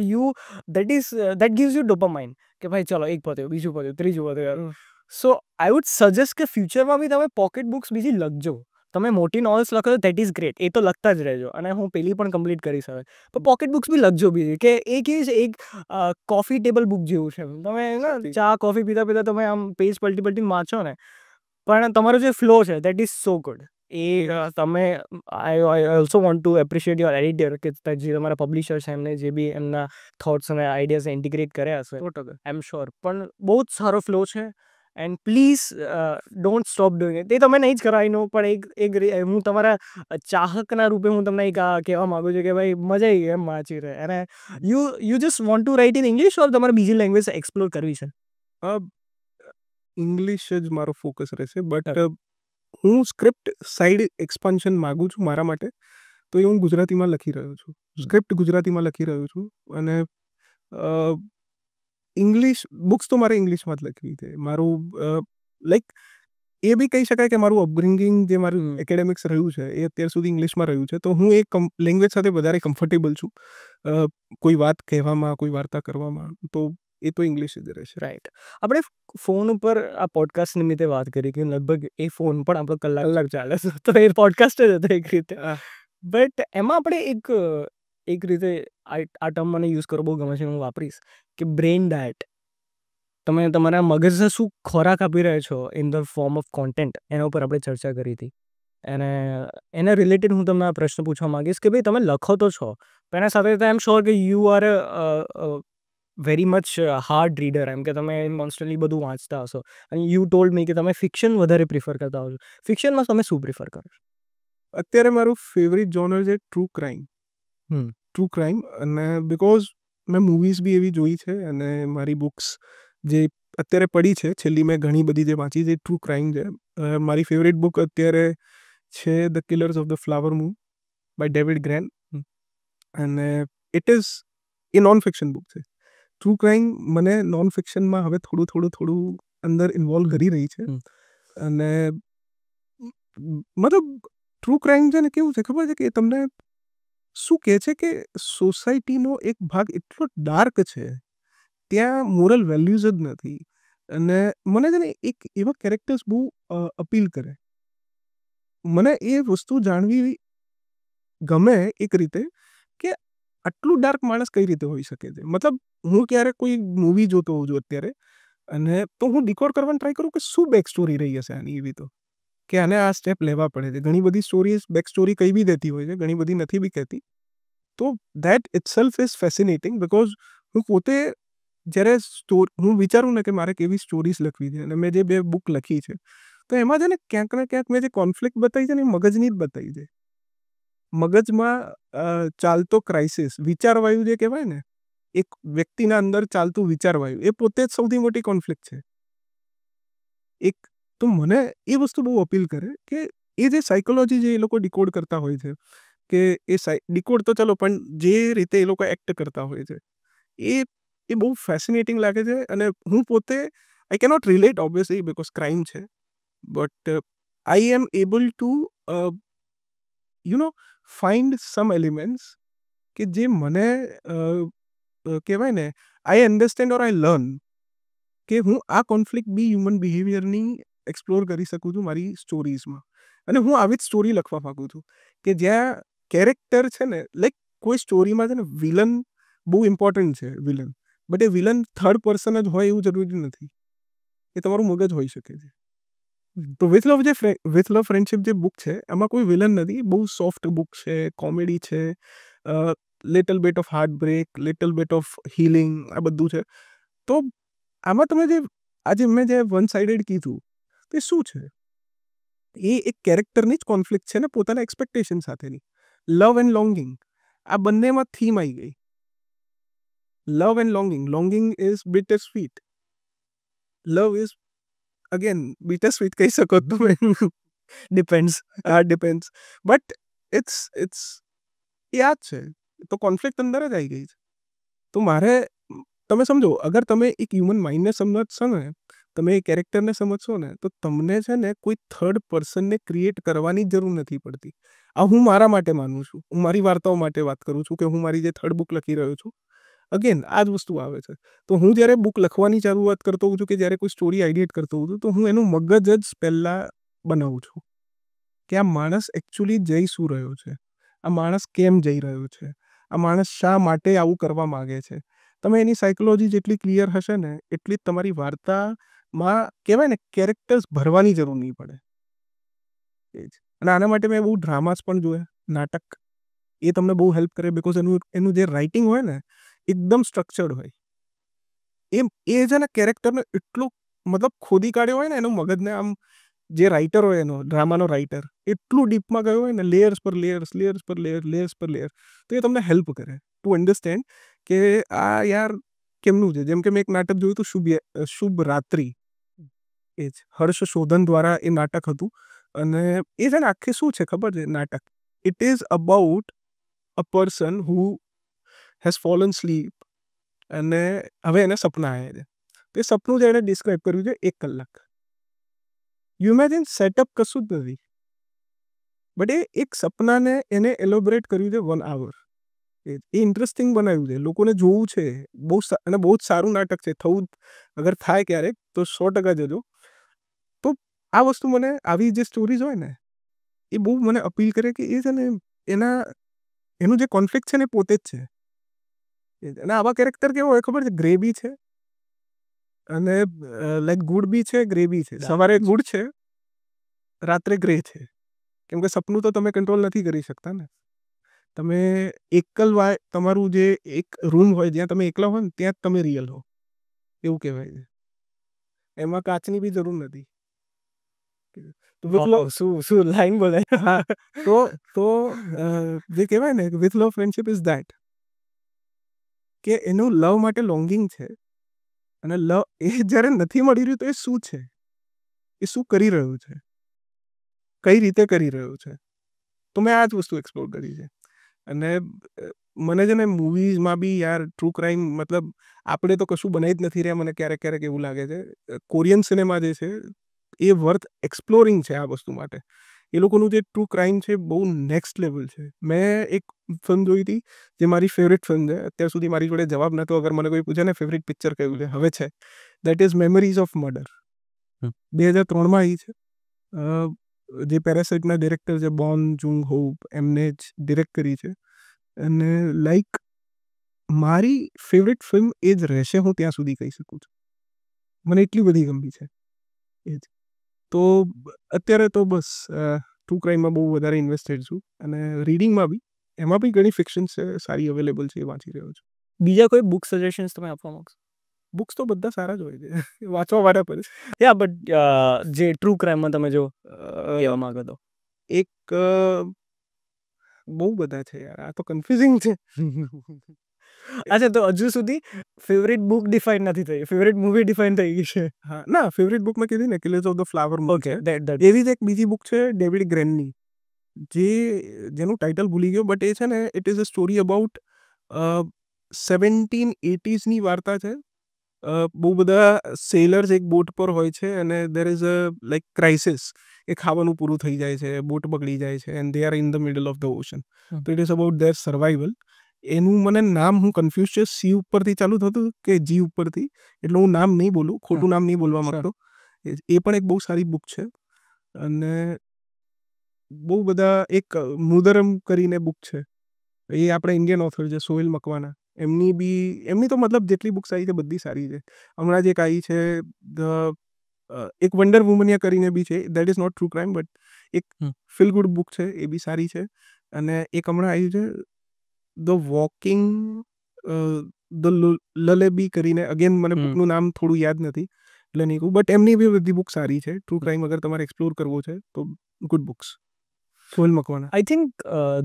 દેટ ગિવ્સ યુ ડોપામાઇન કે ભાઈ ચલો એક પત્યું, બીજું પત્યું, ત્રીજું પત્યું. સો આઈ વુડ સજેસ્ટ કે ફ્યુચરમાં બી તમે પોકેટ બુક્સ બીજી લખજો. તમે મોટી નોવેલ્સ લખો તો દેટ ઇઝ ગ્રેટ, એ તો લખતા જ રહેજો. અને હું પેલી પણ કમ્પ્લીટ કરીશ હવે. પણ પોકેટ બુક્સ બી લખજો બીજી, કે એ કેવી છે, એક કોફી ટેબલ બુક જેવું છે. તમે ચા કોફી પીતા પીતા તમે આમ પેજ પલટી પલટીને વાંચો ને, પણ તમારો જે ફ્લો છે દેટ ઇઝ સો ગુડ. એ તમે I also want to appreciate your editor કે જે તમારા પબ્લિશર છે એમને જે બી એમના થોટ્સ અને આઈડિયાઝ ઇન્ટિગ્રેટ કર્યા હશે, આઈ એમ શ્યોર. પણ બહુ જ સારો ફ્લો છે. And please don't stop doing it. એ તમે નહીં જ કરો, આઈ નો, પણ હું તમારા ચાહકના રૂપે હું તમને એક કહેવા માંગુ છું કે ભાઈ મજા આવી એમ વાંચી રહે. અને you just want to write in English, or તમારે બીજી લેંગ્વેજ એક્સપ્લોર કરવી છે? ઇંગ્લિશ જ મારો ફોકસ રહેશે, બટ હું સ્ક્રિપ્ટ સાઈડ એક્સપાન્શન માગું છું મારા માટે. તો એ હું ગુજરાતીમાં લખી રહ્યો છું, સ્ક્રિપ્ટ ગુજરાતીમાં લખી રહ્યો છું. અને ઇંગ્લિશ બુક્સ તો મારે ઇંગ્લિશમાં જ લખવી છે. મારું લાઈક એ બી કહી શકાય કે મારું અપબ્રિંગિંગ જે મારું એકેડેમિક્સ રહ્યું છે એ અત્યાર સુધી ઇંગ્લિશમાં રહ્યું છે. તો હું એ લેંગ્વેજ સાથે વધારે કમ્ફર્ટેબલ છું કોઈ વાત કહેવામાં, કોઈ વાર્તા કરવામાં. તો એ તો ઇંગ્લિશ જ રહેશે. રાઈટ. આપણે ફોન ઉપર આ પોડકાસ્ટ નિમિત્તે વાત કરી કે લગભગ એ ફોન પણ આપણો કલાક ચાલે છે, તો એ પોડકાસ્ટ જ હતો એક રીતે. બટ એમાં આપણે એક રીતે આ ટર્મ મને યુઝ કરવો બહુ ગમે છે, હું વાપરીશ કે બ્રેઇન ડાયટ. તમે તમારા મગજને શું ખોરાક આપી રહ્યા છો in the form of content, એના ઉપર આપણે ચર્ચા કરી હતી. અને એના રિલેટેડ હું તમને આ પ્રશ્ન પૂછવા માંગીશ કે ભાઈ તમે લખો તો છો, પણ એના સાથે આઈ એમ શ્યોર કે you are very much hard reader, એમ કે તમે કોન્સ્ટન્ટલી બધું વાંચતા હશો. અને યુ ટોલ્ડ મી કે તમે ફિક્શન વધારે પ્રિફર કરતા હશો. ફિક્શનમાં તમે શું પ્રિફર કરો છો? અત્યારે મારું ફેવરિટ જોનર છે ટ્રુ ક્રાઇમ. True crime. અને બિકોઝ મેં મૂવીઝ બી એવી જોઈ છે, અને મારી બુક્સ જે અત્યારે પડી છે છેલ્લી, મેં ઘણી બધી જે વાંચી છે ટ્રુ ક્રાઇમ છે. મારી ફેવરિટ બુક અત્યારે છે the killers of the flower moon by David Grann. અને it is a non fiction book છે. ટ્રુ ક્રાઇમ મને નોન ફિક્શનમાં હવે થોડું અંદર ઇન્વોલ્વ કરી રહી છે. અને મતલબ ટ્રુ ક્રાઇમ છે ને કેવું છે ખબર છે કે તમને શું કહે છે કે સોસાયટીનો એક ભાગ એટલો ડાર્ક છે, ત્યાં મોરલ વેલ્યુઝ જ નથી. અને મને છે ને એક એવા કેરેક્ટર્સ બહુ અપીલ કરે. મને એ વસ્તુ જાણવી ગમે એક રીતે કે આટલું ડાર્ક માણસ કઈ રીતે હોઈ શકે છે. મતલબ હું ક્યારેક કોઈ મૂવી જોતો હોઉં છું અત્યારે, અને તો હું ડિકોડ કરવાનું ટ્રાય કરું કે શું બેક સ્ટોરી રહી હશે આની, એવી તો કે આને આ સ્ટેપ લેવા પડે છે. ઘણી બધી સ્ટોરીઝ બેક સ્ટોરી કઈ બી દેતી હોય છે, ઘણી બધી નથી બી કહેતી. તો that itself is fascinating, because હું પોતે જ્યારે હું વિચારું ને કે મારે કેવી સ્ટોરીઝ લખવી છે, અને મેં જે 2 બુક લખી છે તો એમાં છે ને ક્યાંક ને ક્યાંક મેં જે કોન્ફ્લિક્ટ બતાવી છે ને એ મગજની જ બતાવી છે. મગજમાં ચાલતો ક્રાઇસિસ, વિચારવાયુ જે કહેવાય ને, એક વ્યક્તિના અંદર ચાલતું વિચારવાયુ, એ પોતે જ સૌથી મોટી કોન્ફ્લિક્ટ છે. એક તો મને એ વસ્તુ બહુ અપીલ કરે કે એ જે સાયકોલોજી જે એ લોકો ડિકોડ કરતા હોય છે, કે ડિકોડ તો ચલો, પણ જે રીતે એ લોકો એક્ટ કરતા હોય છે એ એ બહુ ફેસિનેટિંગ લાગે છે. અને હું પોતે I cannot relate obviously because crime છે, but I am able to you know find some elements કે જે મને કહેવાય ને આઈ અન્ડરસ્ટેન્ડ ઓર આઈ લર્ન કે હું આ કોન્ફ્લિક્ટ બી હ્યુમન બિહેવિયરની એક્સપ્લોર કરી શકું છું મારી સ્ટોરીઝમાં. અને હું આવી જ સ્ટોરી લખવા માંગુ છું કે જ્યાં કેરેક્ટર છે ને, લાઈક કોઈ સ્ટોરીમાં છે ને વિલન બહુ ઇમ્પોર્ટન્ટ છે, villain, but A villain third person જ હોય એવું જરૂરી નથી, એ તમારું મગજ હોઈ શકે છે. તો વિથ લવ ફ્રેન્ડશિપ જે બુક છે એમાં કોઈ વિલન નથી, બહુ સોફ્ટ બુક છે, કોમેડી છે, little bit of heart break, little bit of healing, આ બધું છે. તો આમાં તમે જે આજે મેં જે વન સાઇડેડ કીધું તે શું છે, એ એક કેરેક્ટરની જ કોન્ફ્લિક્ટ છે ને પોતાના એક્સપેક્ટેશન સાથેની. લવ એન્ડ લોંગિંગ, આ બંનેમાં થીમ આવી ગઈ. Love and longing is bitter sweet, love is again bitter sweet કહી શકો તમે. ડિપેન્ડ્સ. ડિપેન્ડ્સ, બટ ઇટ્સ યાદ છે, તો કોન્ફ્લિક્ટ અંદર જ આવી ગઈ છે. તો મારે તમે સમજો, અગર તમે એક હ્યુમન માઇન્ડને સમજશો ને, તમે એ કેરેક્ટરને સમજશો ને, તો તમને છે ને કોઈ થર્ડ પર્સનને ક્રિએટ કરવાની જરૂર નથી પડતી. આ હું મારા માટે માનું છું, હું મારી વાર્તાઓ માટે વાત કરું છું કે હું મારી જે થર્ડ બુક લખી રહ્યો છું, અગેન આ જ વસ્તુ આવે છે. તો હું જ્યારે બુક લખવાની શરૂઆત કરતો હોઉં છું કે જ્યારે કોઈ સ્ટોરી આઈડિએટ કરતો હોઉં છું, તો હું એનું મગજ જ પહેલાં બનાવું છું કે આ માણસ એકચ્યુઅલી જઈ શું રહ્યો છે, આ માણસ કેમ જઈ રહ્યો છે, આ માણસ શા માટે આવું કરવા માગે છે. તમે એની સાયકોલોજી જેટલી ક્લિયર હશે ને, એટલી જ તમારી વાર્તામાં કહેવાય ને કેરેક્ટર્સ ભરવાની જરૂર નહીં પડે. એ જ. અને આના માટે મેં બહુ ડ્રામાસ પણ જોયા, નાટક, એ તમને બહુ હેલ્પ કરે, બિકોઝ એનું જે રાઇટિંગ હોય ને એકદમ સ્ટ્રક્ચર્ડ હોય. એ છે ને કેરેક્ટરને એટલું મતલબ ખોદી કાઢ્યો હોય ને એનું મગજને, આમ જે રાઇટર હોય એનો ડ્રામાનો રાઇટર એટલું ડીપમાં ગયો હોય ને, લેયર્સ પર લેયર્સ, લેયર્સ પર લેયર, લેયર્સ પર લેયર, તો એ તમને હેલ્પ કરે ટુ અન્ડરસ્ટેન્ડ કે આ યાર કેમનું છે. જેમ કે મેં એક નાટક જોયું હતું શુભ રાત્રિ, એ જ હર્ષ શોધન દ્વારા એ નાટક હતું. અને એ છે ને આખી શું છે ખબર છે નાટક, it is about a person who has fallen sleep, અને હવે એને સપના આવ્યા છે. તો એ સપનું જે એને ડિસ્ક્રાઇબ કર્યું છે 1 કલાક. યુ ઇમેજિન, સેટઅપ કશું જ નથી, બટ એ એક સપનાને એને એલોબરેટ કર્યું છે 1 hour. એ ઇન્ટરેસ્ટિંગ બનાવ્યું છે, લોકોને જોવું છે, અને બહુ જ સારું નાટક છે. થવું અગર થાય ક્યારેક તો 100% જજો. તો આ વસ્તુ મને, આવી જે સ્ટોરીઝ હોય ને, એ બહુ મને અપીલ કરે કે એ છે ને એનું જે કોન્ફ્લિક્ટ છે ને એ પોતે જ છે. અને આવા કેરેક્ટર કેવો હોય ખબર છે, ગ્રે બી છે, અને લાઈક ગુડ બી છે, ગ્રે બી છે. સવારે ગુડ છે, રાત્રે ગ્રે છે. કેમ કે સપનું તો તમે કંટ્રોલ નથી કરી શકતા ને. તમે તમારું જે એક રૂમ હોય જ્યાં તમે એકલા હોય ને, ત્યાં જ તમે રિયલ હો, એવું કહેવાય છે. એમાં કાચની બી જરૂર નથી. શું લાઈન બોલે. હા, તો જે કહેવાય ને with love friendship is that, કે એનું લવ માટે લોંગિંગ છે, અને લવ એ જ્યારે નથી મળી રહ્યું તો એ શું છે, એ શું કરી રહ્યું છે, કઈ રીતે કરી રહ્યું છે. તો મેં આ જ વસ્તુ એક્સપ્લોર કરી છે. અને મને છે ને મૂવીઝમાં બી યાર ટ્રુ ક્રાઇમ, મતલબ આપણે તો કશું બનાવી જ નથી રહ્યા, મને ક્યારેક ક્યારેક એવું લાગે છે. કોરિયન સિનેમા જે છે એ વર્થ એક્સપ્લોરિંગ છે આ વસ્તુ માટે. એ લોકોનું જે ટ્રુ ક્રાઇમ છે બહુ નેક્સ્ટ લેવલ છે. મેં એક ફિલ્મ જોઈ હતી જે મારી ફેવરેટ ફિલ્મ છે. અત્યાર સુધી મારી જોડે જવાબ નહોતો, અગર મને કોઈ પૂછે ને ફેવરેટ પિક્ચર કયું છે, હવે છે, that is memories of murder. 2003માં આવી છે. જે પેરાસાઇટના ડિરેક્ટર છે બોન જુંગ હો, એમને જ ડિરેક્ટ કરી છે. અને લાઈક મારી ફેવરેટ ફિલ્મ એ જ રહેશે, હું ત્યાં સુધી કહી શકું છું. મને એટલી બધી ગમી છે એ જ. તો અત્યારે તો બસ ટ્રુ ક્રાઇમમાં બહુ વધારે ઇન્વેસ્ટેડ છું, અને રીડિંગમાં બી, એમાં બી ઘણી ફિક્શન છે સારી અવેલેબલ છે, એ વાંચી રહ્યો છું. બીજા કોઈ બુક સજેશન્સ તમે આપવા માંગશો? બુક્સ તો બધા સારા જ હોય છે, વાંચવા વાળા પર. યા બટ જે ટ્રુ ક્રાઇમમાં તમે જો કહેવા માંગો તો. એક બહુ બધા છે યાર, આ તો કન્ફ્યુઝિંગ છે. અચ્છા, તો હજુ સુધી ફેવરેટ બુક ડિફાઇન નથી થઈ, ફેવરેટ મૂવી ડિફાઇન થઈ ગઈ છે. હા, ના, ફેવરેટ બુક મેં કીધી ને, killers of the flower moon okay, છે. ધેટ એવી જ એક બીજી બુક છે ડેવિડ ગ્રેનની, જેનું ટાઇટલ ભૂલી ગયો, બટ એ છે ને it is a story about 1780sની વાર્તા છે. બહુ બધા સેલર્સ એક બોટ પર હોય છે, અને there is a like crisis, એ ખાવાનું પૂરું થઈ જાય છે, બોટ બગડી જાય છે, and they are in the middle of the ocean. તો it is about their survival. એનું મને નામ હું કન્ફ્યુઝ છે, સી ઉપરથી ચાલુ થતું કે જી ઉપરથી, એટલે હું નામ નહીં બોલું, ખોટું નામ નહીં બોલવા માંગતો. એ પણ એક બહુ સારી બુક છે. અને બહુ બધા એક મુદરમ કરીને બુક છે, એ આપણે ઇન્ડિયન ઓથર છે, સોહેલ મકવાના. એમની તો મતલબ જેટલી બુક્સ આવી છે બધી સારી છે. હમણાં જ એક આવી છે એક વન્ડર વુમનિયા કરીને બી છે, that is not true crime but એક ફીલ ગુડ બુક છે, એ બી સારી છે. અને એક હમણાં આવ્યું છે ધ વોકિંગ ધ લલેબી કરીને, અગેન મને બુકનું નામ થોડું યાદ નથી એટલે નહીં કહું, બટ એમની બી બધી બુક સારી છે. ટ્રુ ક્રાઇમ અગર તમારે એક્સપ્લોર કરવો છે તો good books. Sohail Makwana. I think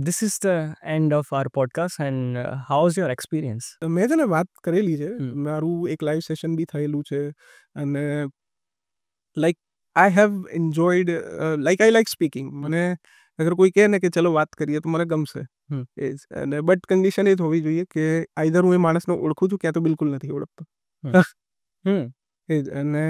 this is the end of our podcast. And how's your experience? મેં છે ને વાત કરેલી છે, મારું એક લાઈવ સેશન બી થયેલું છે. અને like I have enjoyed, like I like speaking. મને અગર કોઈ કહે ને કે ચલો વાત કરીએ તો મને ગમશે. અને બટ કન્ડિશન એ જ હોવી જોઈએ કે આઈધર હું એ માણસને ઓળખું છું ક્યાં તો બિલકુલ નથી ઓળખતો. અને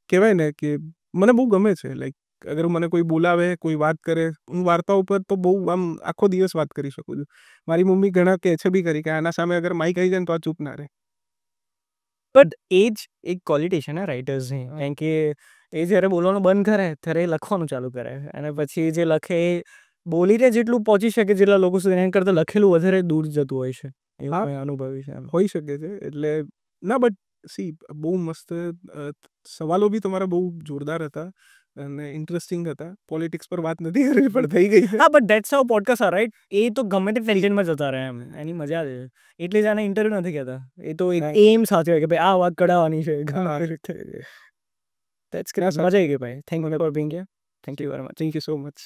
કહેવાય ને કે મને બહુ ગમે છે, લાઈક અગર મને કોઈ બોલાવે, કોઈ વાત કરે, હું વાર્તા ઉપર તો બહુ આમ આખો દિવસ વાત કરી શકું છું. મારી મમ્મી ઘણા કહે છે બી કરી કે આના સામે અગર માઇક આવી જાય ને તો આ ચૂપ ના રહે. બટ એ જ એક ક્વોલિટી છે ને રાઇટર્સની, કારણ કે એ જ્યારે બોલવાનું બંધ કરે ત્યારે એ લખવાનું ચાલુ કરે, અને પછી જે લખે એ બોલીને જેટલું પહોંચી શકે જેટલા લોકો સુધી, એના કરતાં લખેલું વધારે દૂર જતું હોય છે. એવું મેં અનુભવ્યું છે. હોઈ શકે છે. એટલે ના, બટ સી બહુ મસ્ત સવાલો બી તમારા બહુ જોરદાર હતા અને ઇન્ટરેસ્ટિંગ હતા. પોલિટિક્સ પર વાત નથી કરવી પણ થઈ ગઈ. હા, but that's how podcast are, right? એ તો ગમે તે ટેન્શનમાં જતા રહે, એમ એની મજા છે. એટલે જ આને ઇન્ટરવ્યુ નથી કહેતા. એ તો એક એમ સાથે હોય કે ભાઈ આ વાત કઢાવવાની છે. મજા આવી ગઈ ભાઈ. Thank you for being here. Thank you very much. Thank you so much.